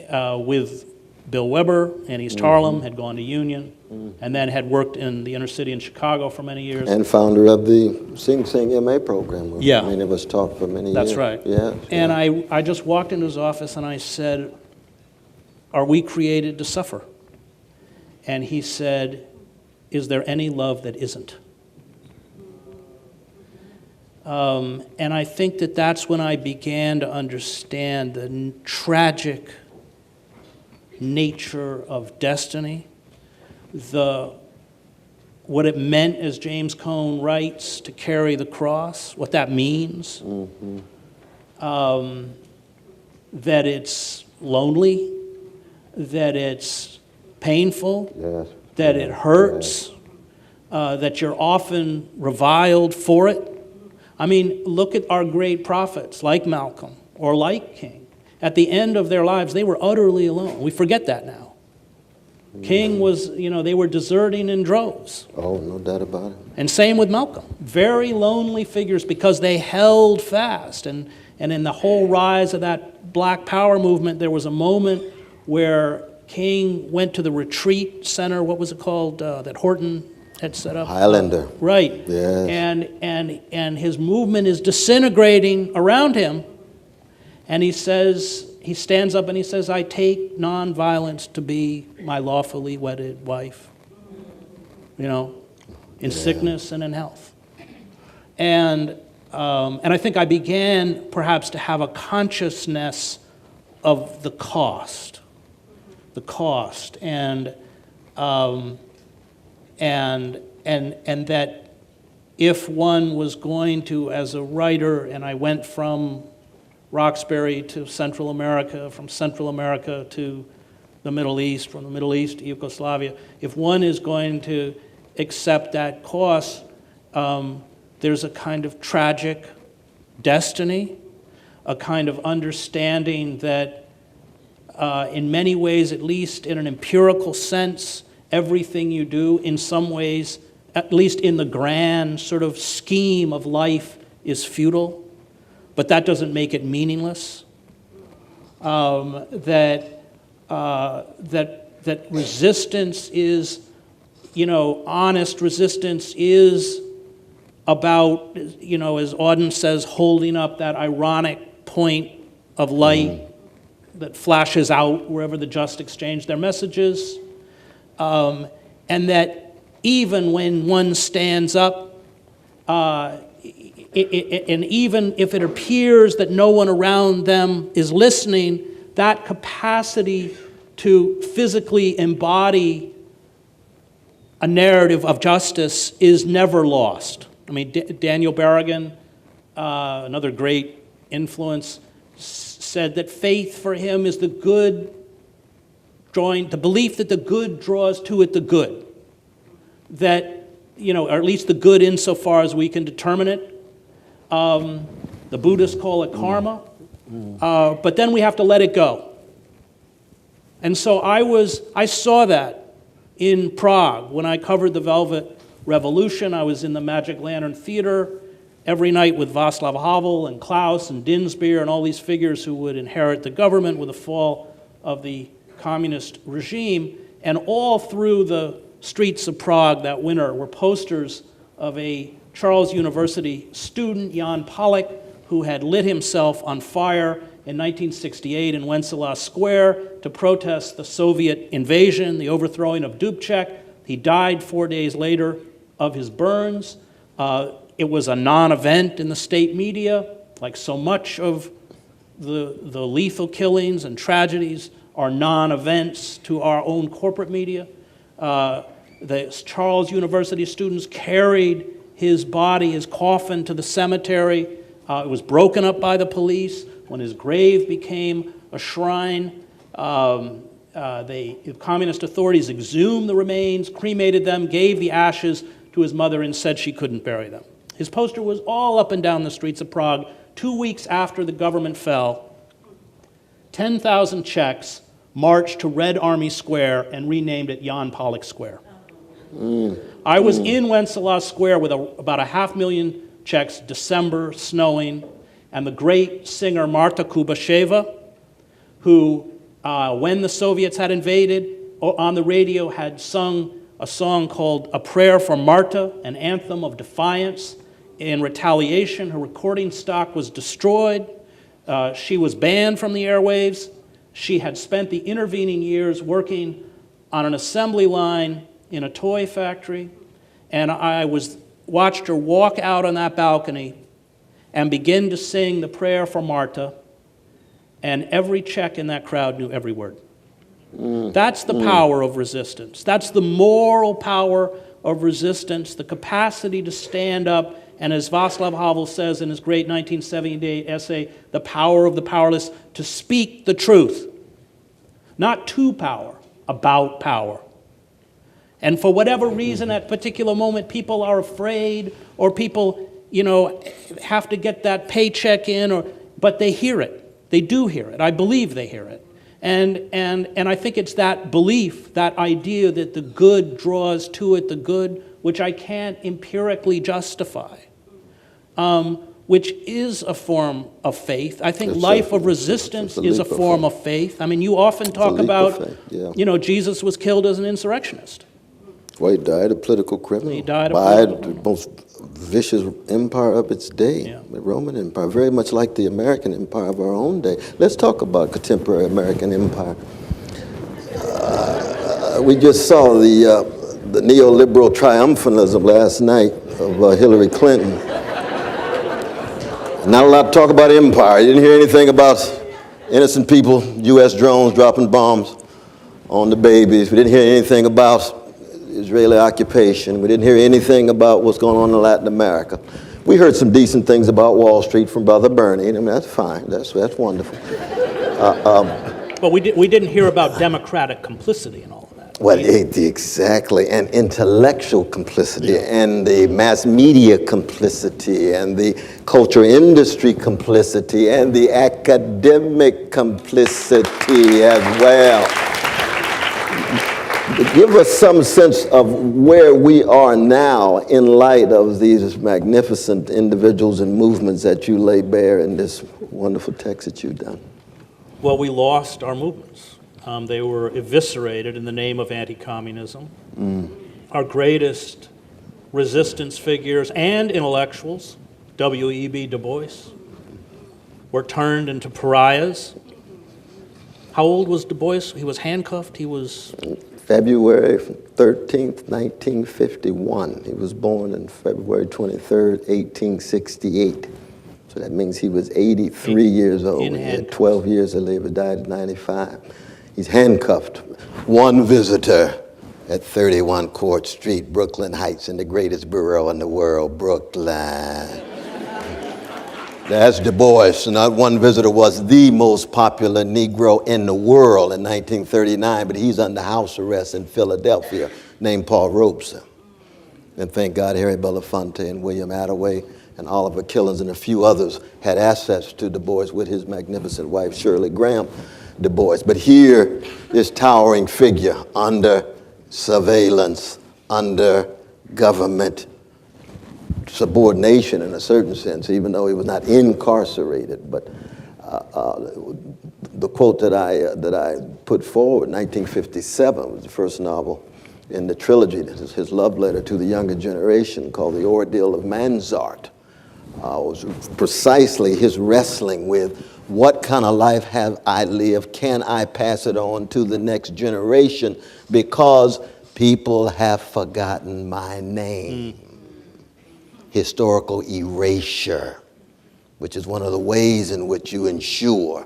with Bill Weber in East Harlem, had gone to Union, and then had worked in the inner city in Chicago for many years. And founder of the Sing Sing MA program, where Yeah. many of us taught for many years. That's right. Yeah. And I just walked into his office and I said, "Are we created to suffer?" And he said, "Is there any love that isn't?" And I think that that's when I began to understand the tragic nature of destiny, what it meant, as James Cone writes, to carry the cross, what that means, that it's lonely, that it's painful, Yes. that it hurts, that you're often reviled for it. I mean, look at our great prophets like Malcolm or like King. At the end of their lives, they were utterly alone. We forget that now. King was, they were deserting in droves. Oh, no doubt about it. And same with Malcolm. Very lonely figures because they held fast. And in the whole rise of that Black Power movement, there was a moment where King went to the retreat center, what was it called, that Horton had set up? Highlander. Right. Yes. And his movement is disintegrating around him. And he stands up and he says, "I take nonviolence to be my lawfully wedded wife, in sickness and in health." And I think I began perhaps to have a consciousness of the cost, and that if one was going to, as a writer, and I went from Roxbury to Central America, from Central America to the Middle East, from the Middle East to Yugoslavia, if one is going to accept that cost, there's a kind of tragic destiny, a kind of understanding that in many ways, at least in an empirical sense, everything you do in some ways, at least in the grand sort of scheme of life, is futile. But that doesn't make it meaningless. That resistance is, honest resistance is about, as Auden says, holding up that ironic point of light that flashes out wherever the just exchange their messages, and that even when one stands up, and even if it appears that no one around them is listening, that capacity to physically embody a narrative of justice is never lost. I mean, Daniel Berrigan, another great influence, said that faith for him is the belief that the good draws to it the good. That, or at least the good insofar as we can determine it. The Buddhists call it karma, but then we have to let it go. And so I saw that in Prague when I covered the Velvet Revolution. I was in the Magic Lantern Theater every night with Václav Havel and Klaus and Dinsbeer and all these figures who would inherit the government with the fall of the communist regime. And all through the streets of Prague that winter were posters of a Charles University student, Jan Palach, who had lit himself on fire in 1968 in Wenceslas Square to protest the Soviet invasion, the overthrowing of Dubček. He died 4 days later of his burns. It was a non-event in the state media, like so much of the lethal killings and tragedies are non-events to our own corporate media. The Charles University students carried his body, his coffin, to the cemetery. It was broken up by the police. When his grave became a shrine, the communist authorities exhumed the remains, cremated them, gave the ashes to his mother, and said she couldn't bury them. His poster was all up and down the streets of Prague. 2 weeks after the government fell, 10,000 Czechs marched to Red Army Square and renamed it Jan Palach Square. I was in Wenceslas Square with about 500,000 Czechs, December, snowing, and the great singer Marta Kubasheva, who when the Soviets had invaded, on the radio had sung a song called A Prayer for Marta, an anthem of defiance. In retaliation, her recording stock was destroyed. She was banned from the airwaves. She had spent the intervening years working on an assembly line in a toy factory, and I watched her walk out on that balcony and begin to sing the prayer for Marta, and every Czech in that crowd knew every word. That's the power of resistance. That's the moral power of resistance, the capacity to stand up, and as Václav Havel says in his great 1978 essay, The Power of the Powerless, to speak the truth. Not to power, about power. And for whatever reason, at a particular moment, people are afraid, or people, have to get that paycheck in, but they hear it. They do hear it. I believe they hear it. And I think it's that belief, that idea that the good draws to it the good, which I can't empirically justify, which is a form of faith. I think life of resistance is a form of faith. I mean, you often talk about, Jesus was killed as an insurrectionist. Well, he died a political criminal. He died by the most vicious empire of its day, the Roman Empire, very much like the American empire of our own day. Let's talk about contemporary American empire. We just saw the neoliberal triumphalism last night of Hillary Clinton. Not a lot to talk about empire. You didn't hear anything about innocent people, U.S. drones dropping bombs on the babies. We didn't hear anything about Israeli occupation. We didn't hear anything about what's going on in Latin America. We heard some decent things about Wall Street from Brother Bernie. I mean, that's fine. That's wonderful. But we didn't hear about democratic complicity and all of that. Well, exactly, and intellectual complicity, and the mass media complicity, and the culture industry complicity, and the academic complicity as well. Give us some sense of where we are now in light of these magnificent individuals and movements that you lay bare in this wonderful text that you've done. Well, we lost our movements. They were eviscerated in the name of anti-communism. Our greatest resistance figures and intellectuals, W.E.B. Du Bois, were turned into pariahs. How old was Du Bois? He was handcuffed. He was... February 13th, 1951. He was born on February 23rd, 1868. So that means he was 83 years old. He had 12 years to live. He died at 95. He's handcuffed. One visitor at 31 Court Street, Brooklyn Heights, in the greatest borough in the world, Brooklyn. That's Du Bois. Not one visitor was the most popular Negro in the world in 1939, but he's under house arrest in Philadelphia, named Paul Robeson. And thank God Harry Belafonte and William Attaway and Oliver Killens and a few others had access to Du Bois with his magnificent wife, Shirley Graham Du Bois. But here, this towering figure under surveillance, under government subordination in a certain sense, even though he was not incarcerated. But the quote that I put forward, 1957, was the first novel in the trilogy. This is his love letter to the younger generation, called The Ordeal of Manzart. Was precisely his wrestling with what kind of life have I lived? Can I pass it on to the next generation? Because people have forgotten my name. Historical erasure, which is one of the ways in which you ensure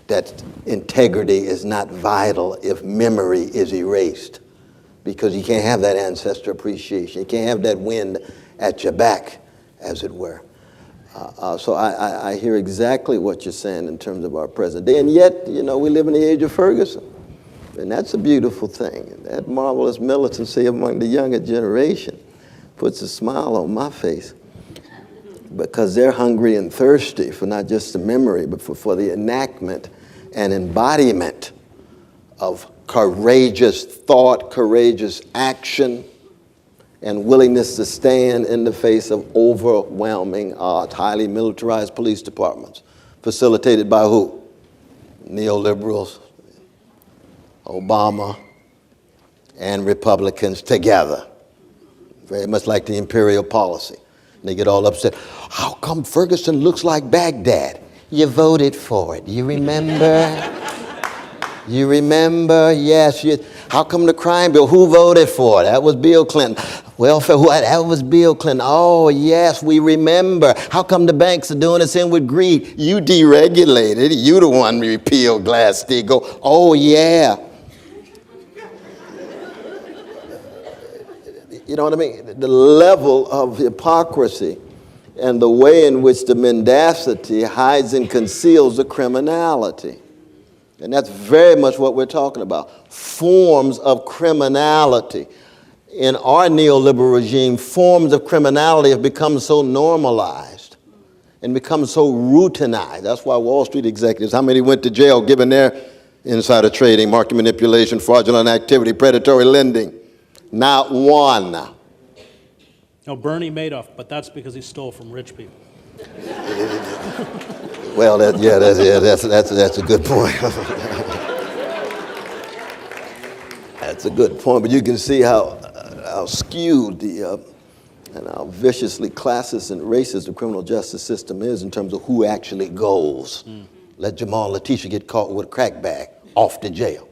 that integrity is not vital if memory is erased. Because you can't have that ancestor appreciation. You can't have that wind at your back, as it were. So I hear exactly what you're saying in terms of our present day. And yet, we live in the age of Ferguson. And that's a beautiful thing. That marvelous militancy among the younger generation puts a smile on my face, because they're hungry and thirsty for not just the memory, but for the enactment and embodiment of courageous thought, courageous action, and willingness to stand in the face of overwhelming odds. Highly militarized police departments, facilitated by who? Neoliberals, Obama, and Republicans together. Very much like the imperial policy. And they get all upset. How come Ferguson looks like Baghdad? You voted for it. You remember? You remember? Yes. How come the crime bill? Who voted for it? That was Bill Clinton. Welfare, that was Bill Clinton. Oh, yes, we remember. How come the banks are doing us in with greed? You deregulated. You the one repealed Glass-Steagall. Oh, yeah. You know what I mean? The level of hypocrisy and the way in which the mendacity hides and conceals the criminality. And that's very much what we're talking about. Forms of criminality. In our neoliberal regime, forms of criminality have become so normalized and become so routinized. That's why Wall Street executives, how many went to jail given their insider trading, market manipulation, fraudulent activity, predatory lending? Not one. No, Bernie Madoff, but that's because he stole from rich people. Well, that's a good point. That's a good point, but you can see how skewed and how viciously classist and racist the criminal justice system is in terms of who actually goes. Let Jamal Letitia get caught with a crack bag, off to jail.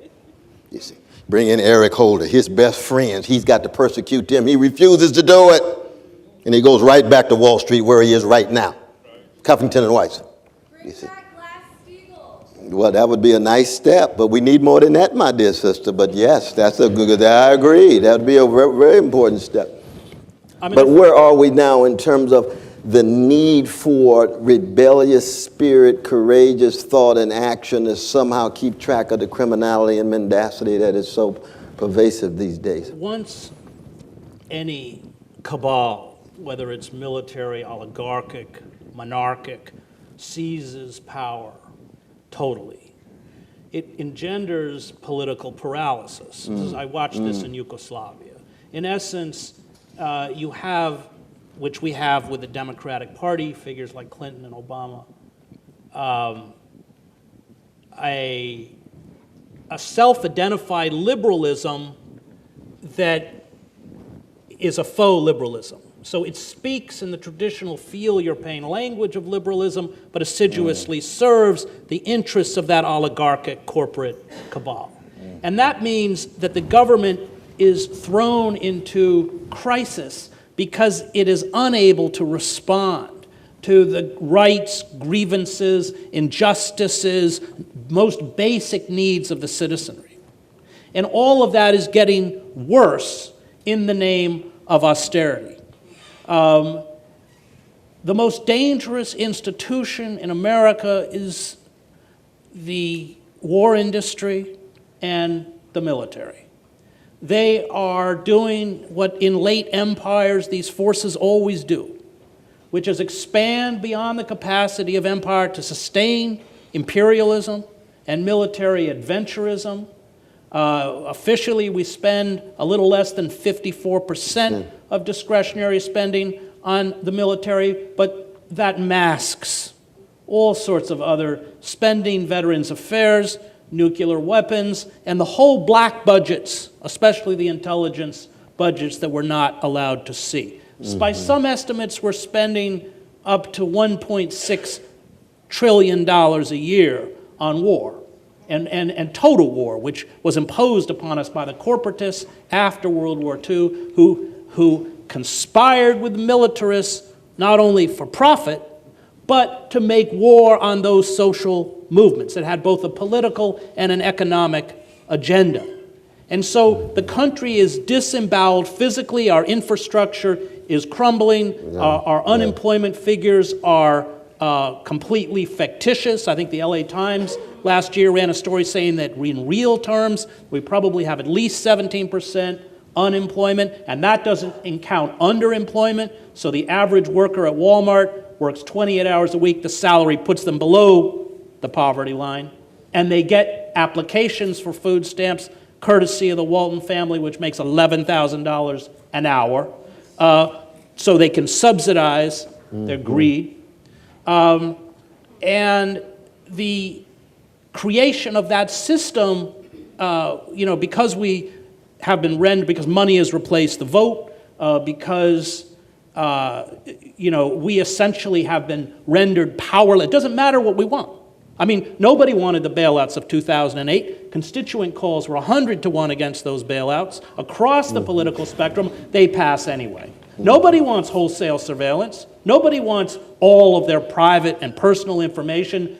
You see, bring in Eric Holder, his best friends. He's got to persecute them. He refuses to do it, and he goes right back to Wall Street where he is right now, Cuffington and Weiss. You see. Well, that would be a nice step, but we need more than that, my dear sister. But yes, that's a good, I agree. That would be a very, very important step. But where are we now in terms of the need for rebellious spirit, courageous thought and action to somehow keep track of the criminality and mendacity that is so pervasive these days? Once any cabal, whether it's military, oligarchic, monarchic, seizes power totally, it engenders political paralysis. I watched this in Yugoslavia. In essence, you have, which we have with the Democratic Party, figures like Clinton and Obama, a self-identified liberalism that is a faux liberalism. So it speaks in the traditional feel your pain language of liberalism, but assiduously serves the interests of that oligarchic corporate cabal. And that means that the government is thrown into crisis because it is unable to respond to the rights, grievances, injustices, most basic needs of the citizenry. And all of that is getting worse in the name of austerity. The most dangerous institution in America is the war industry and the military. They are doing what in late empires these forces always do, which is expand beyond the capacity of empire to sustain imperialism and military adventurism. Officially, we spend a little less than 54% of discretionary spending on the military, but that masks all sorts of other spending, veterans affairs, nuclear weapons, and the whole black budgets, especially the intelligence budgets that we're not allowed to see. By some estimates, we're spending up to $1.6 trillion a year on war. And total war, which was imposed upon us by the corporatists after World War II, who conspired with the militarists not only for profit, but to make war on those social movements that had both a political and an economic agenda. And so the country is disemboweled physically, our infrastructure is crumbling, our unemployment figures are completely fictitious. I think the LA Times last year ran a story saying that in real terms, we probably have at least 17% unemployment, and that doesn't count underemployment. So the average worker at Walmart works 28 hours a week. The salary puts them below the poverty line, and they get applications for food stamps courtesy of the Walton family, which makes $11,000 an hour, so they can subsidize their greed. And the creation of that system because we have been rendered, because money has replaced the vote, because we essentially have been rendered powerless. It doesn't matter what we want. I mean, nobody wanted the bailouts of 2008. Constituent calls were 100 to 1 against those bailouts. Across the political spectrum, they pass anyway. Nobody wants wholesale surveillance. Nobody wants all of their private and personal information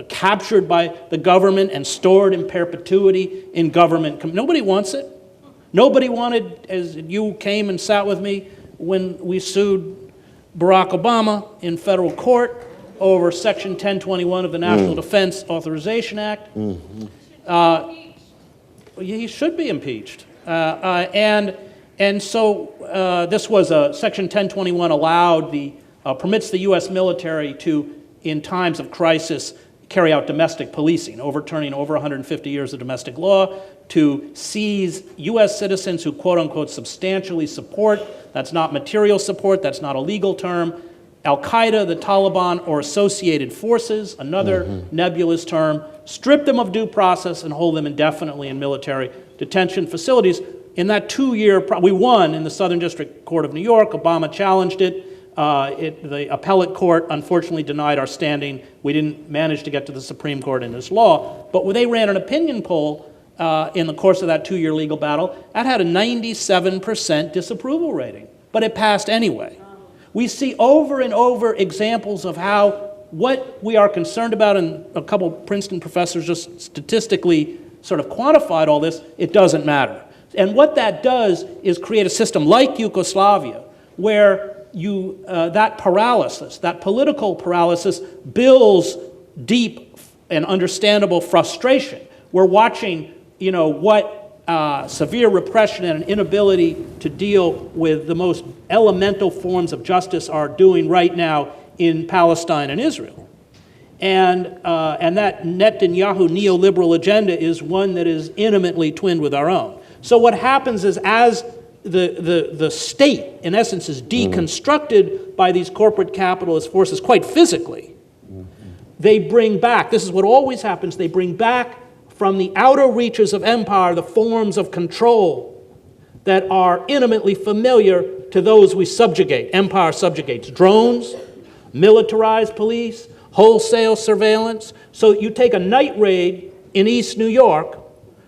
captured by the government and stored in perpetuity in government. Nobody wants it. Nobody wanted, as you came and sat with me when we sued Barack Obama in federal court over Section 1021 of the National Defense Authorization Act. He should be impeached. And so this was Section 1021 permits the U.S. military to, in times of crisis, carry out domestic policing, overturning over 150 years of domestic law, to seize U.S. citizens who, quote unquote, substantially support, that's not material support, that's not a legal term, Al-Qaeda, the Taliban, or associated forces, another nebulous term, strip them of due process and hold them indefinitely in military detention facilities. In that 2-year, we won in the Southern District Court of New York. Obama challenged it. The appellate court unfortunately denied our standing. We didn't manage to get to the Supreme Court in this law. But when they ran an opinion poll in the course of that 2-year legal battle, that had a 97% disapproval rating. But it passed anyway. We see over and over examples of how what we are concerned about, and a couple Princeton professors just statistically sort of quantified all this, it doesn't matter. And what that does is create a system like Yugoslavia, where that paralysis, that political paralysis, builds deep and understandable frustration. We're watching, what severe repression and an inability to deal with the most elemental forms of justice are doing right now in Palestine and Israel. And that Netanyahu neoliberal agenda is one that is intimately twinned with our own. So what happens is, as the state, in essence, is deconstructed by these corporate capitalist forces quite physically, they bring back, this is what always happens, they bring back from the outer reaches of empire the forms of control that are intimately familiar to those we subjugate. Empire subjugates drones, militarized police, wholesale surveillance. So you take a night raid in East New York,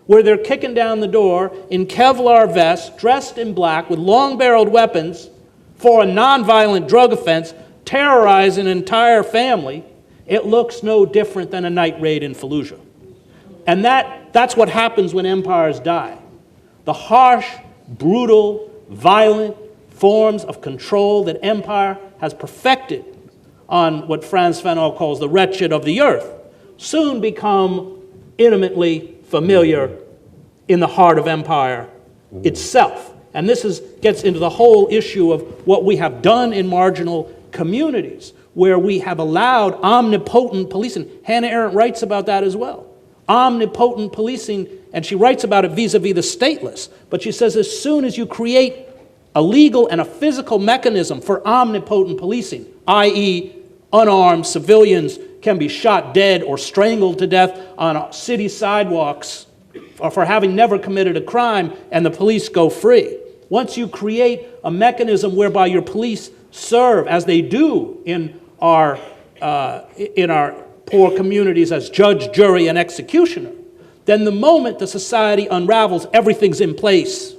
where they're kicking down the door in Kevlar vests, dressed in black, with long-barreled weapons for a nonviolent drug offense, terrorize an entire family. It looks no different than a night raid in Fallujah. And that's what happens when empires die. The harsh, brutal, violent forms of control that empire has perfected on what Frantz Fanon calls the wretched of the earth soon become intimately familiar in the heart of empire itself. And this gets into the whole issue of what we have done in marginal communities, where we have allowed omnipotent policing. Hannah Arendt writes about that as well. Omnipotent policing, and she writes about it vis-a-vis the stateless. But she says as soon as you create a legal and a physical mechanism for omnipotent policing, i.e. unarmed civilians can be shot dead or strangled to death on city sidewalks or for having never committed a crime, and the police go free. Once you create a mechanism whereby your police serve, as they do in our poor communities, as judge, jury, and executioner, then the moment the society unravels, everything's in place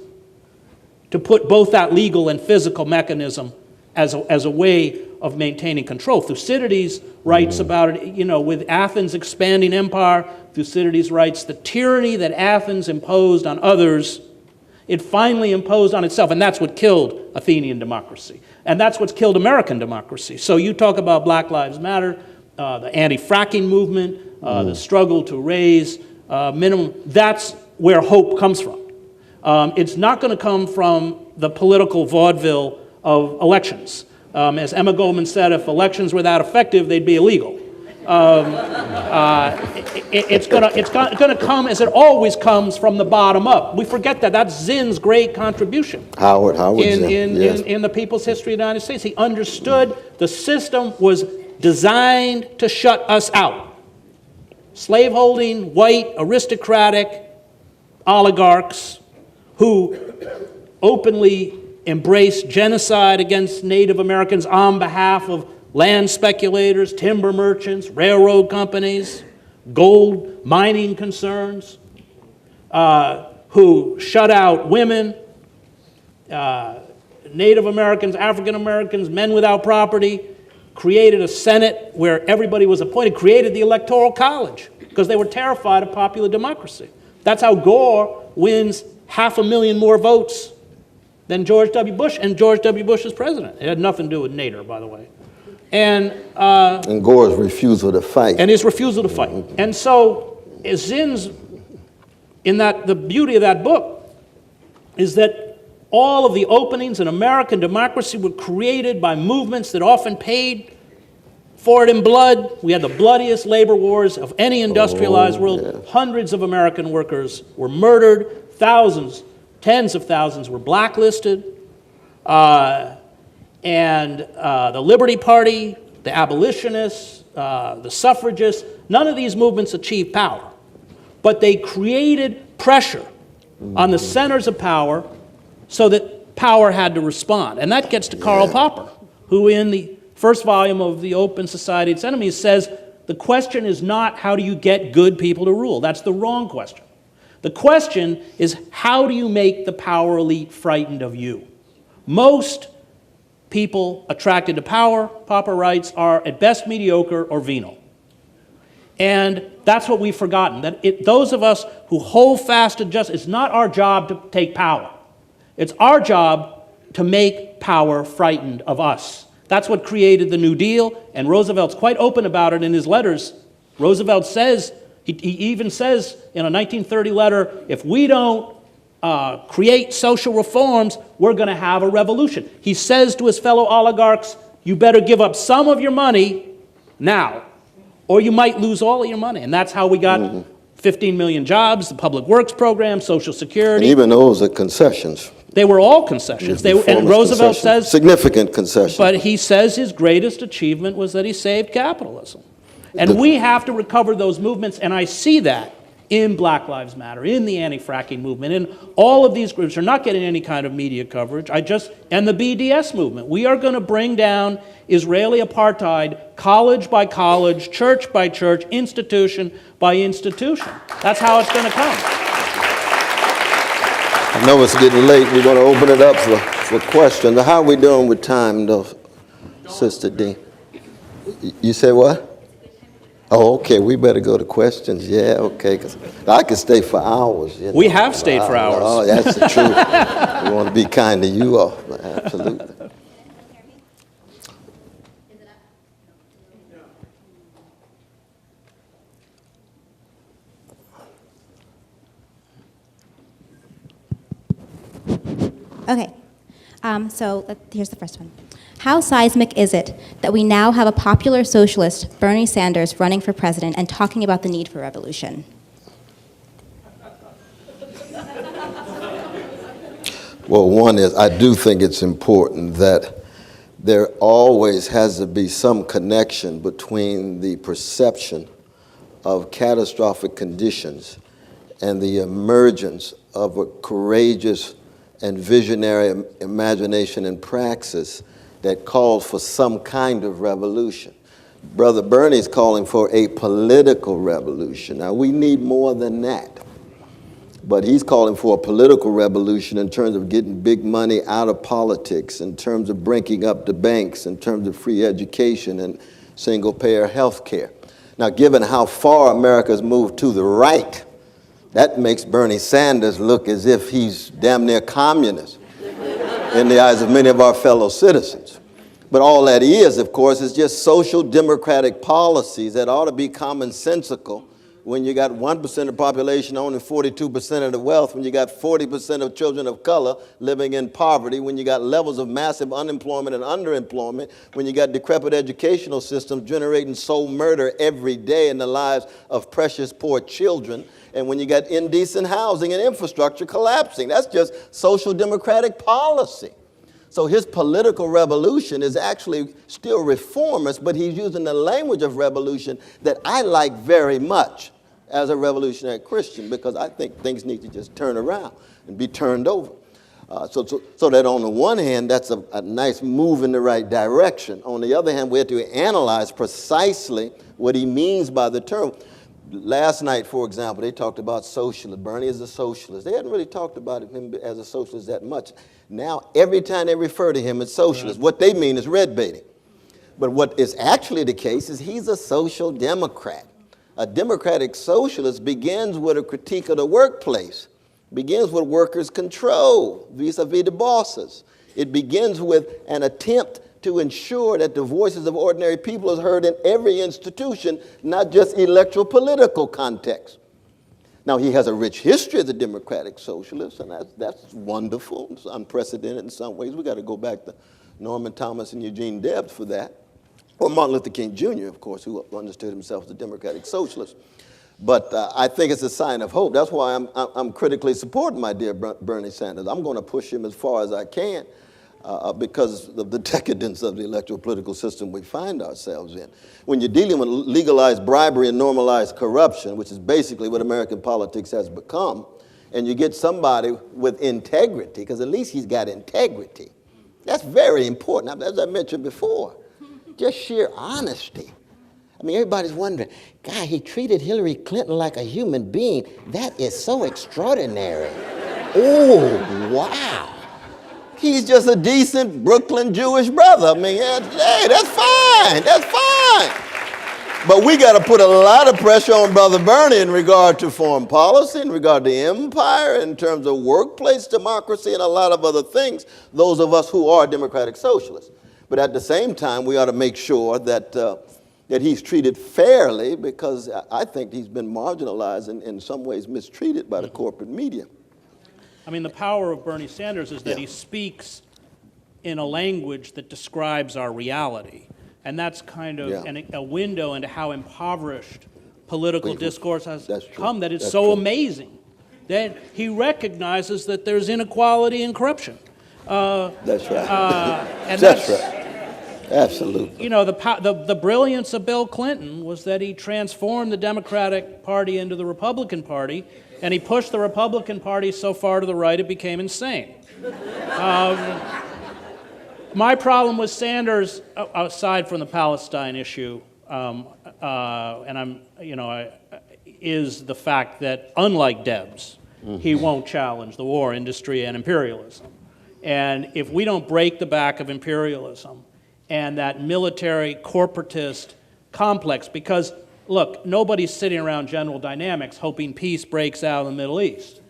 to put both that legal and physical mechanism as a way of maintaining control. Thucydides writes about it, with Athens' expanding empire. Thucydides writes, the tyranny that Athens imposed on others, it finally imposed on itself, and that's what killed Athenian democracy. And that's what's killed American democracy. So you talk about Black Lives Matter, the anti-fracking movement, the struggle to raise minimum, that's where hope comes from. It's not going to come from the political vaudeville of elections. As Emma Goldman said, if elections were that effective, they'd be illegal. It's going to come, as it always comes, from the bottom up. We forget that. That's Zinn's great contribution. Howard Zinn, yes. In the people's history of the United States. He understood the system was designed to shut us out. Slaveholding, white, aristocratic, oligarchs who openly embrace genocide against Native Americans on behalf of land speculators, timber merchants, railroad companies, gold mining concerns, who shut out women, Native Americans, African Americans, men without property, created a Senate where everybody was appointed, created the Electoral College because they were terrified of popular democracy. That's how Gore wins 500,000 more votes than George W. Bush, and George W. Bush is president. It had nothing to do with Nader, by the way. And Gore's refusal to fight. And his refusal to fight. And so Zinn's, the beauty of that book is that all of the openings in American democracy were created by movements that often paid for it in blood. We had the bloodiest labor wars of any industrialized world. Yeah. Hundreds of American workers were murdered. Thousands, tens of thousands were blacklisted. And the Liberty Party, the abolitionists, the suffragists, none of these movements achieved power. But they created pressure on the centers of power so that power had to respond. And that gets to Karl Popper, who in the first volume of The Open Society Its Enemies says, the question is not how do you get good people to rule. That's the wrong question. The question is how do you make the power elite frightened of you? Most people attracted to power, Popper writes, are at best mediocre or venal. And that's what we've forgotten, that those of us who hold fast to justice, it's not our job to take power. It's our job to make power frightened of us. That's what created the New Deal, and Roosevelt's quite open about it in his letters. Roosevelt says, he even says in a 1930 letter, if we don't create social reforms, we're going to have a revolution. He says to his fellow oligarchs, you better give up some of your money now, or you might lose all of your money. And that's how we got 15 million jobs, the public works program, Social Security. And even those are concessions. They were all concessions. And Roosevelt says... significant concessions. But he says his greatest achievement was that he saved capitalism. And we have to recover those movements, and I see that in Black Lives Matter, in the anti-fracking movement, in all of these groups are not getting any kind of media coverage. And the BDS movement. We are going to bring down Israeli apartheid college by college, church by church, institution by institution. That's how it's going to come. I know it's getting late. We're going to open it up for questions. How are we doing with time, though, Sister Dean? You say what? Oh, okay. We better go to questions. Yeah, okay. Because I could stay for hours. We have stayed for hours. Oh, that's the truth. We want to be kind to you all. Absolutely. Okay, here's the first one. How seismic is it that we now have a popular socialist, Bernie Sanders, running for president and talking about the need for revolution? Well, one is I do think it's important that there always has to be some connection between the perception of catastrophic conditions and the emergence of a courageous and visionary imagination and praxis that calls for some kind of revolution. Brother Bernie's calling for a political revolution. Now, we need more than that. But he's calling for a political revolution in terms of getting big money out of politics, in terms of breaking up the banks, in terms of free education and single-payer health care. Now, given how far America's moved to the right, that makes Bernie Sanders look as if he's damn near communist in the eyes of many of our fellow citizens. But all that is, of course, is just social democratic policies that ought to be commonsensical when you got 1% of the population owning 42% of the wealth, when you got 40% of children of color living in poverty, when you got levels of massive unemployment and underemployment, when you got decrepit educational systems generating soul murder every day in the lives of precious poor children, and when you got indecent housing and infrastructure collapsing. That's just social democratic policy. So his political revolution is actually still reformist, but he's using the language of revolution that I like very much. as a revolutionary Christian, because I think things need to just turn around and be turned over. So that on the one hand, that's a nice move in the right direction. On the other hand, we have to analyze precisely what he means by the term. Last night, for example, they talked about socialist. Bernie is a socialist. They hadn't really talked about him as a socialist that much. Now, every time they refer to him as socialist, what they mean is red baiting. But what is actually the case is he's a social democrat. A democratic socialist begins with a critique of the workplace, begins with workers' control vis-a-vis the bosses. It begins with an attempt to ensure that the voices of ordinary people is heard in every institution, not just electoral political context. Now, he has a rich history as a democratic socialist, and that's wonderful. It's unprecedented in some ways. We got to go back to Norman Thomas and Eugene Debs for that. Or Martin Luther King Jr., of course, who understood himself as a democratic socialist. But I think it's a sign of hope. That's why I'm critically supporting my dear Bernie Sanders. I'm going to push him as far as I can because of the decadence of the electoral political system we find ourselves in. When you're dealing with legalized bribery and normalized corruption, which is basically what American politics has become, and you get somebody with integrity, because at least he's got integrity. That's very important, as I mentioned before. Just sheer honesty. I mean, everybody's wondering, God, he treated Hillary Clinton like a human being. That is so extraordinary. Oh, wow. He's just a decent Brooklyn Jewish brother. I mean, hey, that's fine. That's fine. But we got to put a lot of pressure on Brother Bernie in regard to foreign policy, in regard to empire, in terms of workplace democracy, and a lot of other things, those of us who are democratic socialists. But at the same time, we ought to make sure that that he's treated fairly, because I think he's been marginalized and in some ways mistreated by the corporate media. I mean, the power of Bernie Sanders is that he speaks in a language that describes our reality. And that's kind of a window into how impoverished political discourse has come, that it's so amazing that he recognizes that there's inequality and corruption. That's right. And that's right. Absolutely. You know, the brilliance of Bill Clinton was that he transformed the Democratic Party into the Republican Party, and he pushed the Republican Party so far to the right it became insane. My problem with Sanders, aside from the Palestine issue, is the fact that, unlike Debs, he won't challenge the war industry and imperialism. And if we don't break the back of imperialism and that military corporatist complex, because, look, nobody's sitting around General Dynamics hoping peace breaks out in the Middle East.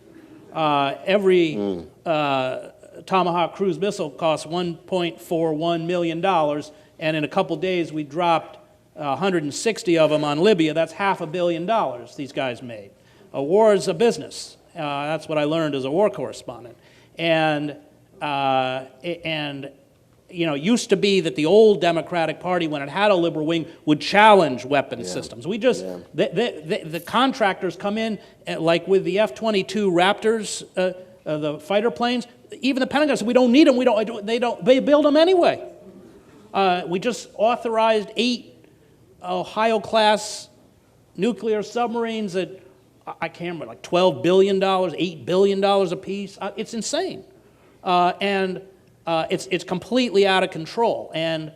Every Tomahawk cruise missile costs $1.41 million, and in a couple days we dropped 160 of them on Libya. That's $500 million these guys made. A war is a business. That's what I learned as a war correspondent. And you know, it used to be that the old Democratic Party, when it had a liberal wing, would challenge weapons systems. We just, the contractors come in, like with the F-22 Raptors, the fighter planes, even the Pentagon said, we don't need them, they build them anyway. We just authorized 8 Ohio-class nuclear submarines at, I can't remember, like $12 billion, $8 billion a piece. It's insane. It's completely out of control, and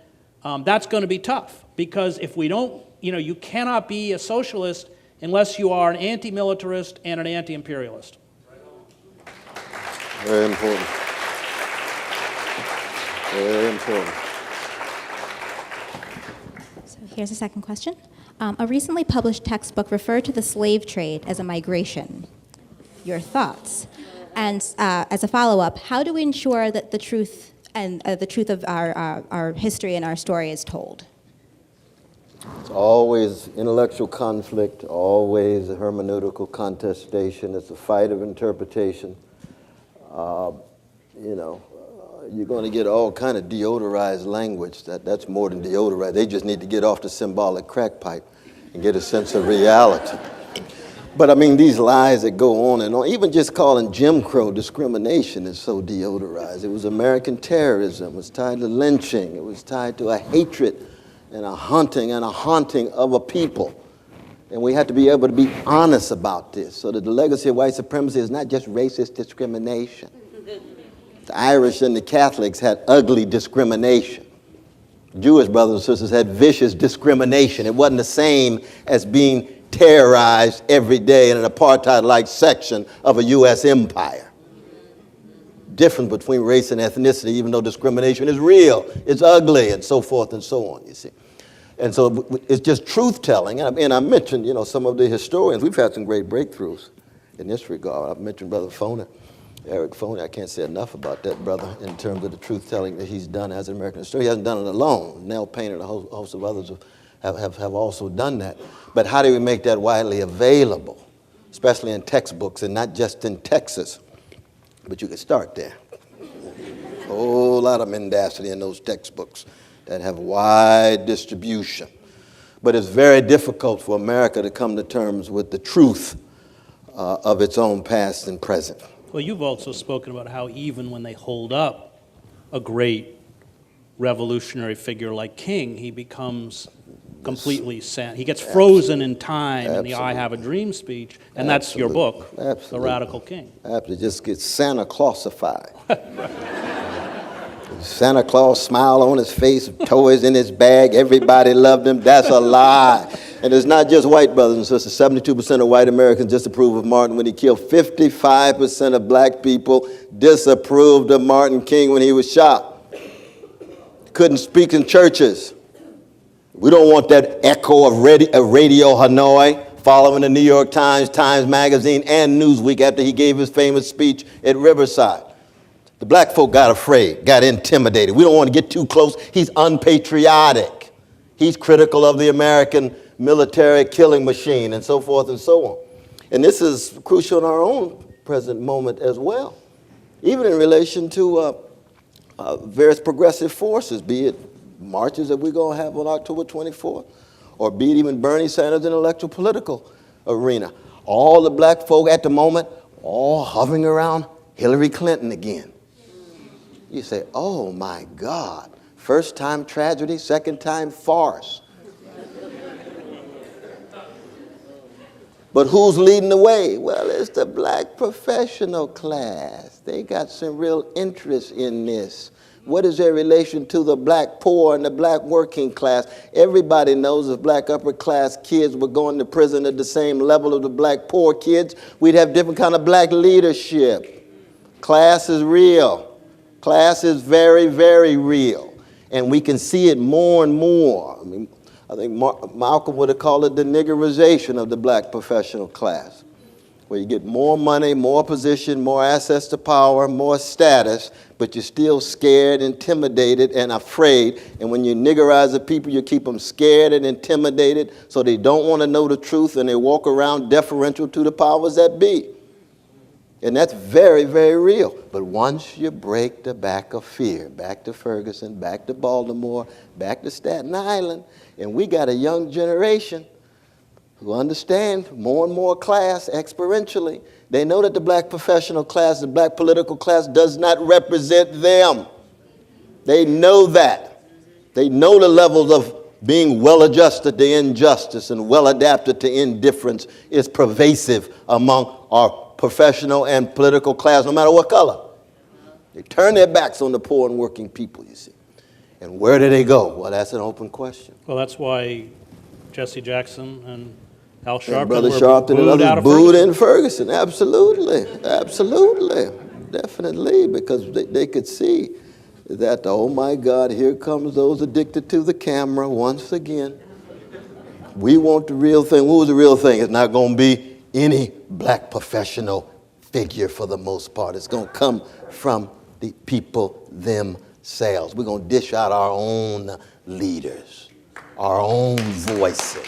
that's going to be tough, because if we don't, you cannot be a socialist unless you are an anti-militarist and an anti-imperialist. Very important. Very important. So here's a second question. A recently published textbook referred to the slave trade as a migration. Your thoughts? And as a follow-up, how do we ensure that the truth and the truth of our history and our story is told? It's always intellectual conflict, always a hermeneutical contestation. It's a fight of interpretation. You're going to get all kind of deodorized language. That's more than deodorized. They just need to get off the symbolic crack pipe and get a sense of reality. But I mean, these lies that go on and on, even just calling Jim Crow discrimination is so deodorized. It was American terrorism. It was tied to lynching. It was tied to a hatred and a hunting and a haunting of a people. And we have to be able to be honest about this, so that the legacy of white supremacy is not just racist discrimination. The Irish and the Catholics had ugly discrimination. Jewish brothers and sisters had vicious discrimination. It wasn't the same as being terrorized every day in an apartheid-like section of a U.S. empire. Difference between race and ethnicity, even though discrimination is real, it's ugly, and so forth and so on, you see. And so it's just truth-telling. And I mentioned, some of the historians. We've had some great breakthroughs in this regard. I've mentioned Brother Foner, Eric Foner. I can't say enough about that brother in terms of the truth-telling that he's done as an American historian. He hasn't done it alone. Nell Painter and a host of others have also done that. But how do we make that widely available, especially in textbooks and not just in Texas? But you can start there. A whole lot of mendacity in those textbooks that have wide distribution. But it's very difficult for America to come to terms with the truth of its own past and present. Well, you've also spoken about how even when they hold up a great revolutionary figure like King, he becomes completely sand. He gets frozen in time in the I Have a Dream speech, and that's your book, The Radical King. Absolutely, just gets Santa Clausified. Santa Claus smile on his face, toys in his bag, everybody loved him. That's a lie. And it's not just white brothers and sisters. 72% of white Americans disapprove of Martin when he killed. 55% of black people disapproved of Martin King when he was shot. Couldn't speak in churches. We don't want that echo of Radio Hanoi following the New York Times, Times Magazine, and Newsweek after he gave his famous speech at Riverside. The black folk got afraid, got intimidated. We don't want to get too close. He's unpatriotic. He's critical of the American military killing machine and so forth and so on. And this is crucial in our own present moment as well, even in relation to various progressive forces, be it marches that we're going to have on October 24th, or be it even Bernie Sanders in the electoral political arena. All the black folk at the moment, all hovering around Hillary Clinton again. You say, oh my God, first time tragedy, second time farce. But who's leading the way? Well, it's the black professional class. They got some real interest in this. What is their relation to the black poor and the black working class? Everybody knows if black upper class kids were going to prison at the same level of the black poor kids, we'd have different kind of black leadership. Class is real. Class is very, very real. And we can see it more and more. I mean, I think Malcolm would have called it the niggerization of the black professional class, where you get more money, more position, more access to power, more status, but you're still scared, intimidated, and afraid. And when you niggerize the people, you keep them scared and intimidated, so they don't want to know the truth, and they walk around deferential to the powers that be. And that's very, very real. But once you break the back of fear, back to Ferguson, back to Baltimore, back to Staten Island, and we got a young generation who understand more and more class experientially. They know that the black professional class, the black political class does not represent them. They know that. They know the levels of being well-adjusted to injustice and well-adapted to indifference is pervasive among our professional and political class, no matter what color. They turn their backs on the poor and working people, you see. And where do they go? Well, that's an open question. Well, that's why Jesse Jackson and Al Sharpton And Brother were Sharpton and booed out others of booed Ferguson. in Ferguson. Absolutely. Absolutely. Definitely. Because they could see that, oh my God, here comes those addicted to the camera once again. We want the real thing. What was the real thing? It's not going to be any black professional figure for the most part. It's going to come from the people themselves. We're going to dish out our own leaders, our own voices.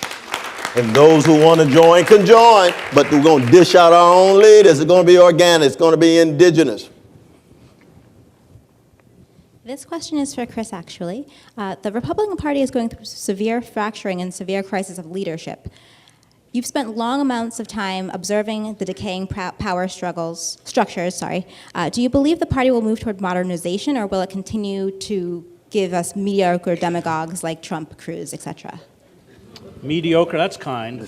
And those who want to join can join, but we're going to dish out our own leaders. It's going to be organic. It's going to be indigenous. This question is for Chris, actually. The Republican Party is going through severe fracturing and severe crisis of leadership. You've spent long amounts of time observing the decaying power structures. Do you believe the party will move toward modernization, or will it continue to give us mediocre demagogues like Trump, Cruz, etc.? Mediocre, that's kind.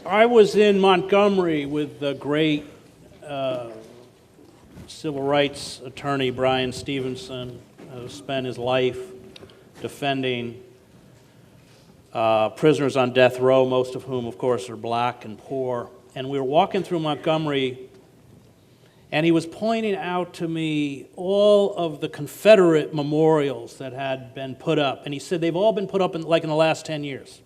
I was in Montgomery with the great civil rights attorney Brian Stevenson, who spent his life defending prisoners on death row, most of whom, of course, are black and poor. And we were walking through Montgomery, and he was pointing out to me all of the Confederate memorials that had been put up. And he said they've all been put up in the last 10 years,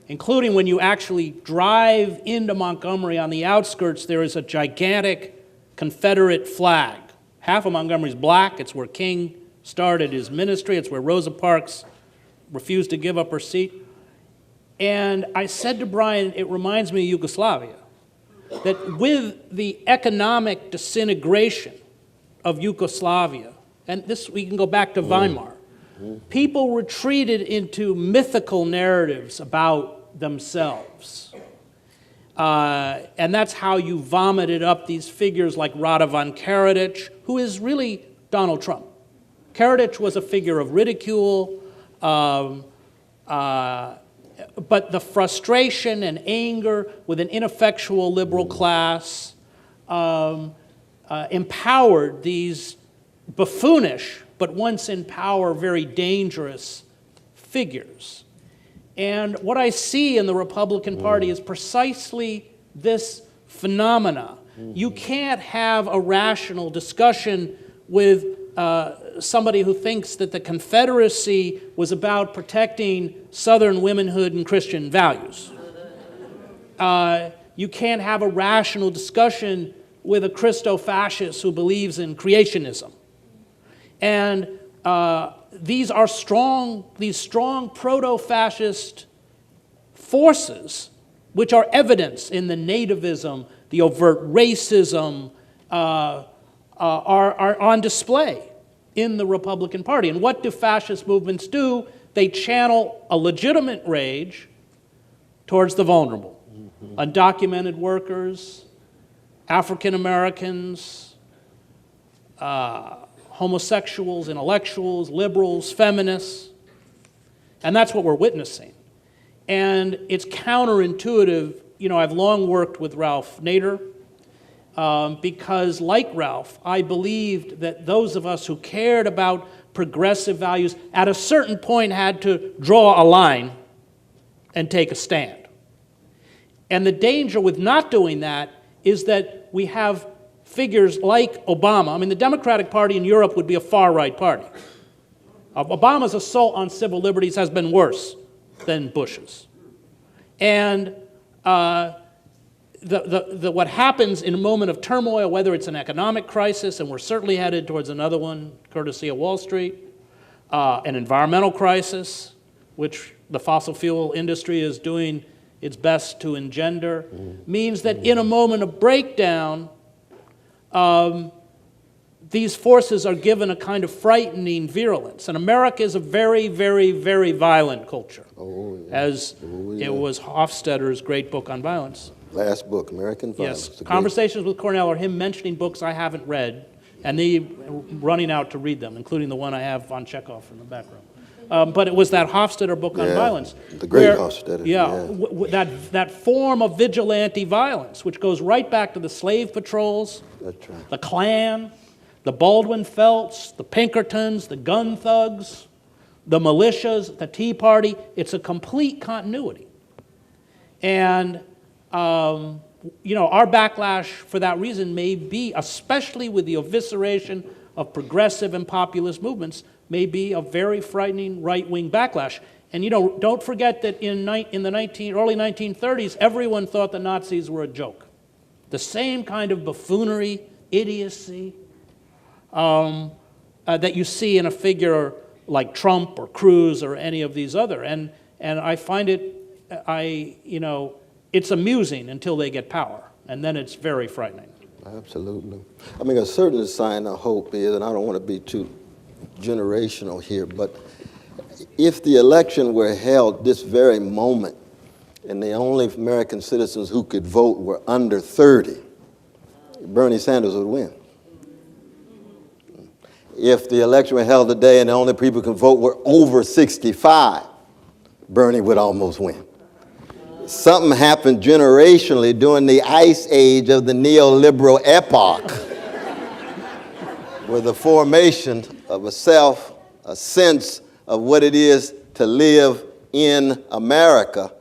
including when you actually drive into Montgomery. On the outskirts, there is a gigantic Confederate flag. Half of Montgomery is black. It's where King started his ministry. It's where Rosa Parks refused to give up her seat. And I said to Brian, it reminds me of Yugoslavia, that with the economic disintegration of Yugoslavia, and this we can go back to Weimar, people retreated into mythical narratives about themselves. And that's how you vomited up these figures like Rada von Karadzic, who is really Donald Trump. Karadzic was a figure of ridicule, but the frustration and anger with an ineffectual liberal class empowered these buffoonish, but once in power, very dangerous figures. And what I see in the Republican Party is precisely this phenomena. You can't have a rational discussion with somebody who thinks that the Confederacy was about protecting Southern womanhood and Christian values. You can't have a rational discussion with a Christo-fascist who believes in creationism. And these strong proto-fascist forces, which are evidence in the nativism, the overt racism, are on display in the Republican Party. And what do fascist movements do? They channel a legitimate rage towards the vulnerable. Undocumented workers, African Americans, homosexuals, intellectuals, liberals, feminists. And that's what we're witnessing. And it's counterintuitive. You know, I've long worked with Ralph Nader, because, like Ralph, I believed that those of us who cared about progressive values at a certain point had to draw a line and take a stand. And the danger with not doing that is that we have figures like Obama. I mean, the Democratic Party in Europe would be a far-right party. Obama's assault on civil liberties has been worse than Bush's. And what happens in a moment of turmoil, whether it's an economic crisis, and we're certainly headed towards another one, courtesy of Wall Street, an environmental crisis, which the fossil fuel industry is doing its best to engender, means that in a moment of breakdown, these forces are given a kind of frightening virulence. And America is a very, very, very violent culture, as it was Hofstadter's great book on violence. Last book, American Violence. Yes, Conversations with Cornell are him mentioning books I haven't read, and me running out to read them, including the one I have on Chekhov in the back room. But it was that Hofstadter book on violence. The great Hofstadter. That form of vigilante violence, which goes right back to the slave patrols, That's right. the Klan, the Baldwin Felts, the Pinkertons, the gun thugs, the militias, the Tea Party. It's a complete continuity. And our backlash for that reason may be, especially with the evisceration of progressive and populist movements, may be a very frightening right-wing backlash. And don't forget that in the early 1930s, everyone thought the Nazis were a joke. The same kind of buffoonery, idiocy that you see in a figure like Trump or Cruz or any of these other. And I find it's amusing until they get power, and then it's very frightening. Absolutely. I mean, a certain sign of hope is, and I don't want to be too generational here, but if the election were held this very moment and the only American citizens who could vote were under 30, Bernie Sanders would win. If the election were held today and the only people who can vote were over 65, Bernie would almost win. Something happened generationally during the ice age of the neoliberal epoch, where the formation of a self, a sense of what it is to live in America,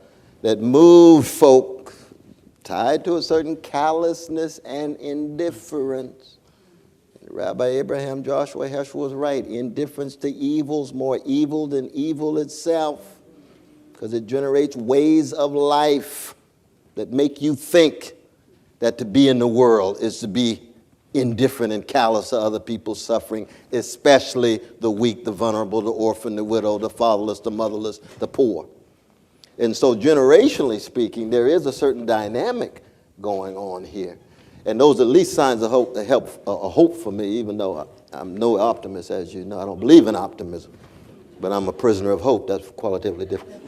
that moved folk tied to a certain callousness and indifference. Rabbi Abraham Joshua Heschel was right. Indifference to evil's more evil than evil itself, because it generates ways of life that make you think that to be in the world is to be indifferent and callous to other people's suffering, especially the weak, the vulnerable, the orphan, the widow, the fatherless, the motherless, the poor. And so generationally speaking, there is a certain dynamic going on here. And those are at least signs of hope that help hope for me, even though I'm no optimist, as you know. I don't believe in optimism, but I'm a prisoner of hope. That's qualitatively different.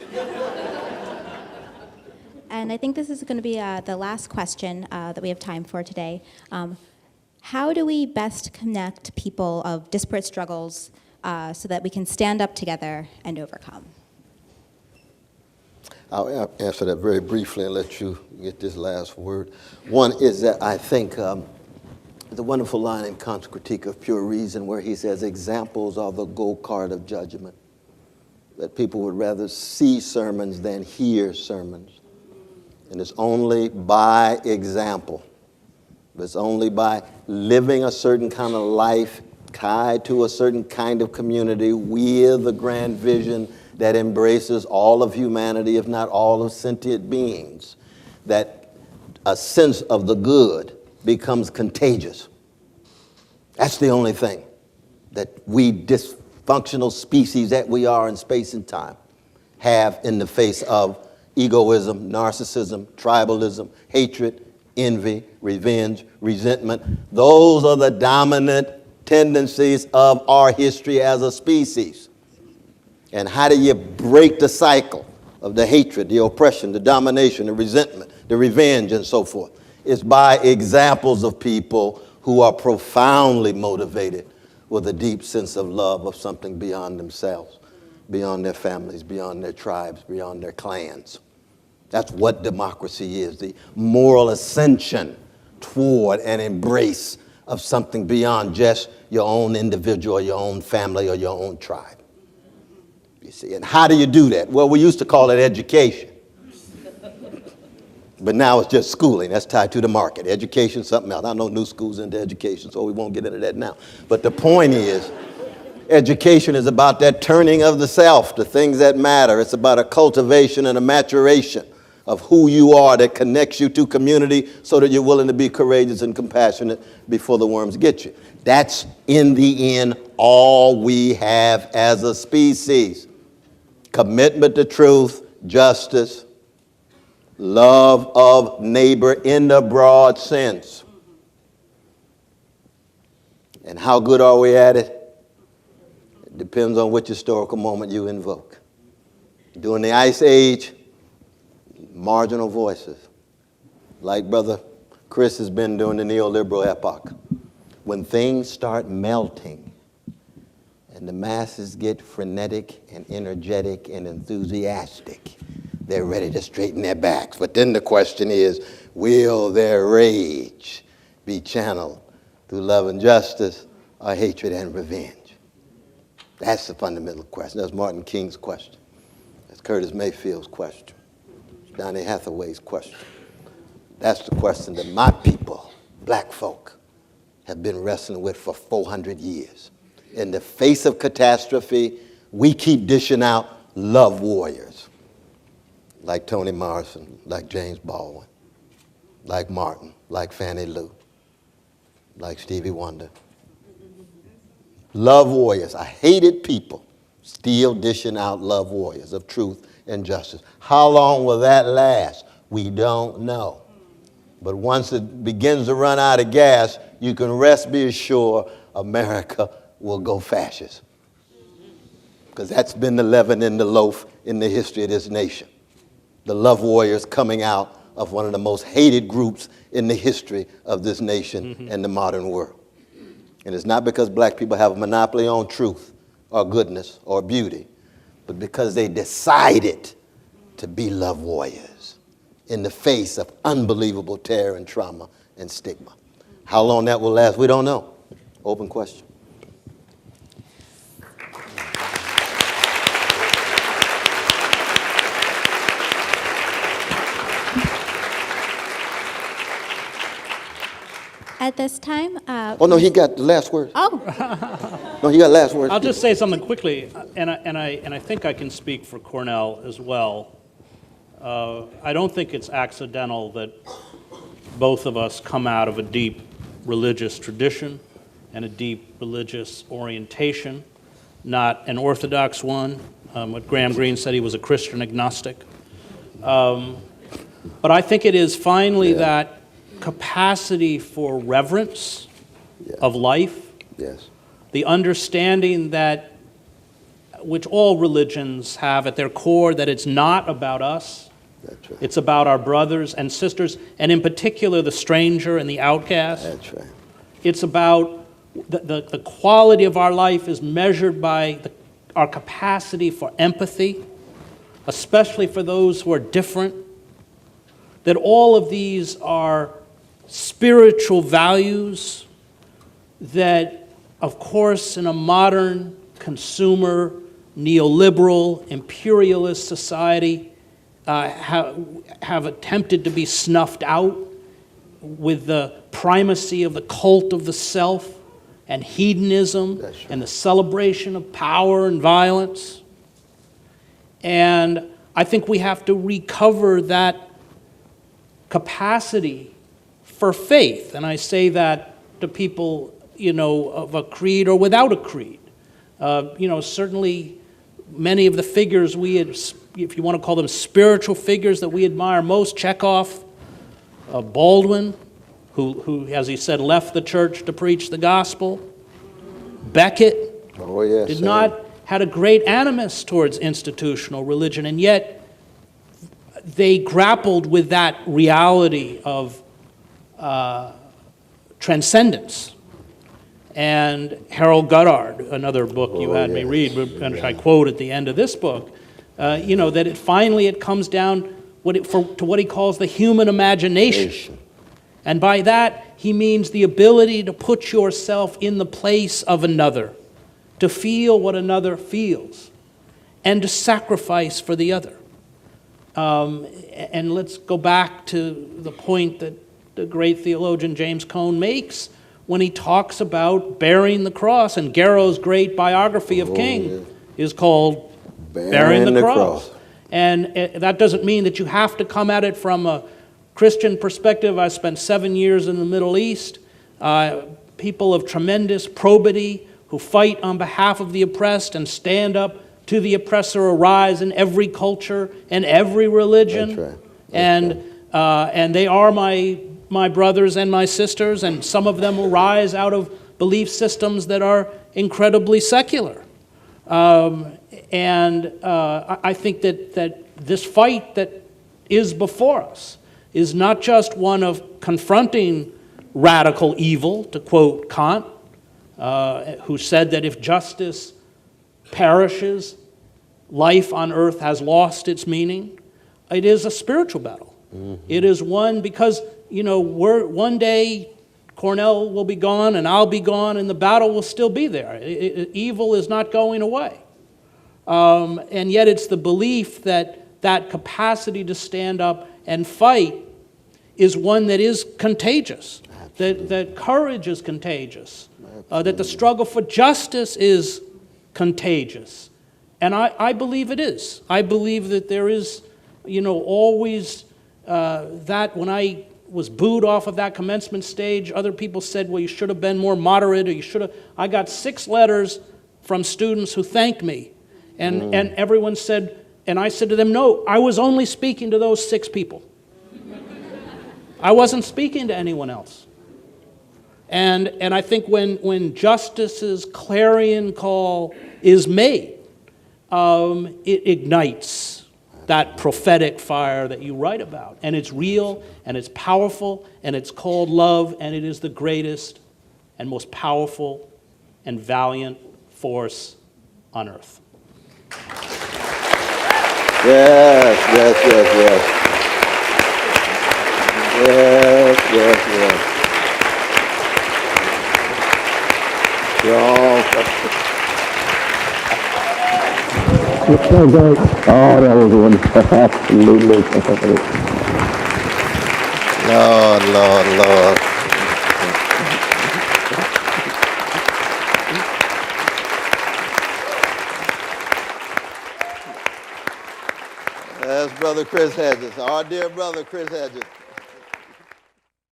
And I think this is going to be the last question that we have time for today. How do we best connect people of disparate struggles so that we can stand up together and overcome? I'll answer that very briefly and let you get this last word. One is that I think there's a wonderful line in Kant's Critique of Pure Reason where he says, examples are the go-kart of judgment, that people would rather see sermons than hear sermons. And it's only by example. It's only by living a certain kind of life tied to a certain kind of community with a grand vision that embraces all of humanity, if not all of sentient beings, that a sense of the good becomes contagious. That's the only thing that we dysfunctional species that we are in space and time have in the face of egoism, narcissism, tribalism, hatred, envy, revenge, resentment. Those are the dominant tendencies of our history as a species. And how do you break the cycle of the hatred, the oppression, the domination, the resentment, the revenge, and so forth? It's by examples of people who are profoundly motivated with a deep sense of love of something beyond themselves, beyond their families, beyond their tribes, beyond their clans. That's what democracy is, the moral ascension toward an embrace of something beyond just your own individual, or your own family, or your own tribe. You see, and how do you do that? Well, we used to call it education. But now it's just schooling. That's tied to the market. Education, something else. I know new schools into education, so we won't get into that now. But the point is, education is about that turning of the self to things that matter. It's about a cultivation and a maturation of who you are that connects you to community so that you're willing to be courageous and compassionate before the worms get you. That's, in the end, all we have as a species. Commitment to truth, justice, love of neighbor in the broad sense. And how good are we at it? It depends on which historical moment you invoke. During the Ice Age, marginal voices, like Brother Chris has been during the neoliberal epoch. When things start melting and the masses get frenetic and energetic and enthusiastic, they're ready to straighten their backs. But then the question is, will their rage be channeled through love and justice or hatred and revenge? That's the fundamental question. That's Martin King's question. That's Curtis Mayfield's question. Donny Hathaway's question. That's the question that my people, black folk, have been wrestling with for 400 years. In the face of catastrophe, we keep dishing out love warriors, like Toni Morrison, like James Baldwin, like Martin, like Fannie Lou, like Stevie Wonder. Love warriors. I hated people still dishing out love warriors of truth and justice. How long will that last? We don't know. But once it begins to run out of gas, you can rest be assured America will go fascist. Because that's been the leaven in the loaf in the history of this nation. The love warriors coming out of one of the most hated groups in the history of this nation and the modern world. And it's not because black people have a monopoly on truth or goodness or beauty, but because they decided to be love warriors in the face of unbelievable terror and trauma and stigma. How long that will last, we don't know. Open question. At this time, Oh, no, he got the last word. oh, No, he got last word. I'll just say something quickly, and I think I can speak for Cornell as well. I don't think it's accidental that both of us come out of a deep religious tradition and a deep religious orientation, not an orthodox one. What Graham Greene said, he was a Christian agnostic. But I think it is finally that capacity for reverence of life, the understanding that, which all religions have at their core, that it's not about us, That's right. it's about our brothers and sisters, and in particular the stranger and the outcast. That's right. It's about the quality of our life is measured by our capacity for empathy, especially for those who are different, that all of these are spiritual values that, of course, in a modern consumer, neoliberal, imperialist society have attempted to be snuffed out with the primacy of the cult of the self and hedonism and the celebration of power and violence. And I think we have to recover that capacity for faith. And I say that to people, of a creed or without a creed. Certainly many of the figures if you want to call them spiritual figures that we admire most, Chekhov, Baldwin, who, as he said, left the church to preach the gospel, Beckett, had a great animus towards institutional religion, and yet they grappled with that reality of transcendence. And Harold Goddard, another book you had me read, which I quote at the end of this book, that it comes down to what he calls the human imagination. And by that, he means the ability to put yourself in the place of another, to feel what another feels, and to sacrifice for the other. And let's go back to the point that the great theologian James Cone makes when he talks about bearing the cross. And Garrow's great biography of King is called Bearing the Cross. And that doesn't mean that you have to come at it from a Christian perspective. I spent 7 years in the Middle East. People of tremendous probity who fight on behalf of the oppressed and stand up to the oppressor arise in every culture and every religion. That's right. And they are my brothers and my sisters, and some of them will rise out of belief systems that are incredibly secular. I think that this fight that is before us is not just one of confronting radical evil, to quote Kant, who said that if justice perishes, life on earth has lost its meaning. It is a spiritual battle. Mm-hmm. It is one because, one day Cornell will be gone and I'll be gone and the battle will still be there. Evil is not going away. And yet it's the belief that capacity to stand up and fight is one that is contagious, that courage is contagious, that the struggle for justice is contagious. And I believe it is. I believe that there is, always that when I was booed off of that commencement stage, other people said, well, you should have been more moderate, or you should have. I got 6 letters from students who thanked me. And everyone said, and I said to them, no, I was only speaking to those 6 people. I wasn't speaking to anyone else. And I think when justice's clarion call is made, it ignites that prophetic fire that you write about. And it's real, and it's powerful, and it's called love, and it is the greatest and most powerful and valiant force on earth. Yes, yes, yes, yes. Yes, yes, yes. You're all... Oh, that was wonderful. Absolutely. Lord, Lord, Lord. That's Brother Chris Hedges, our dear brother Chris Hedges.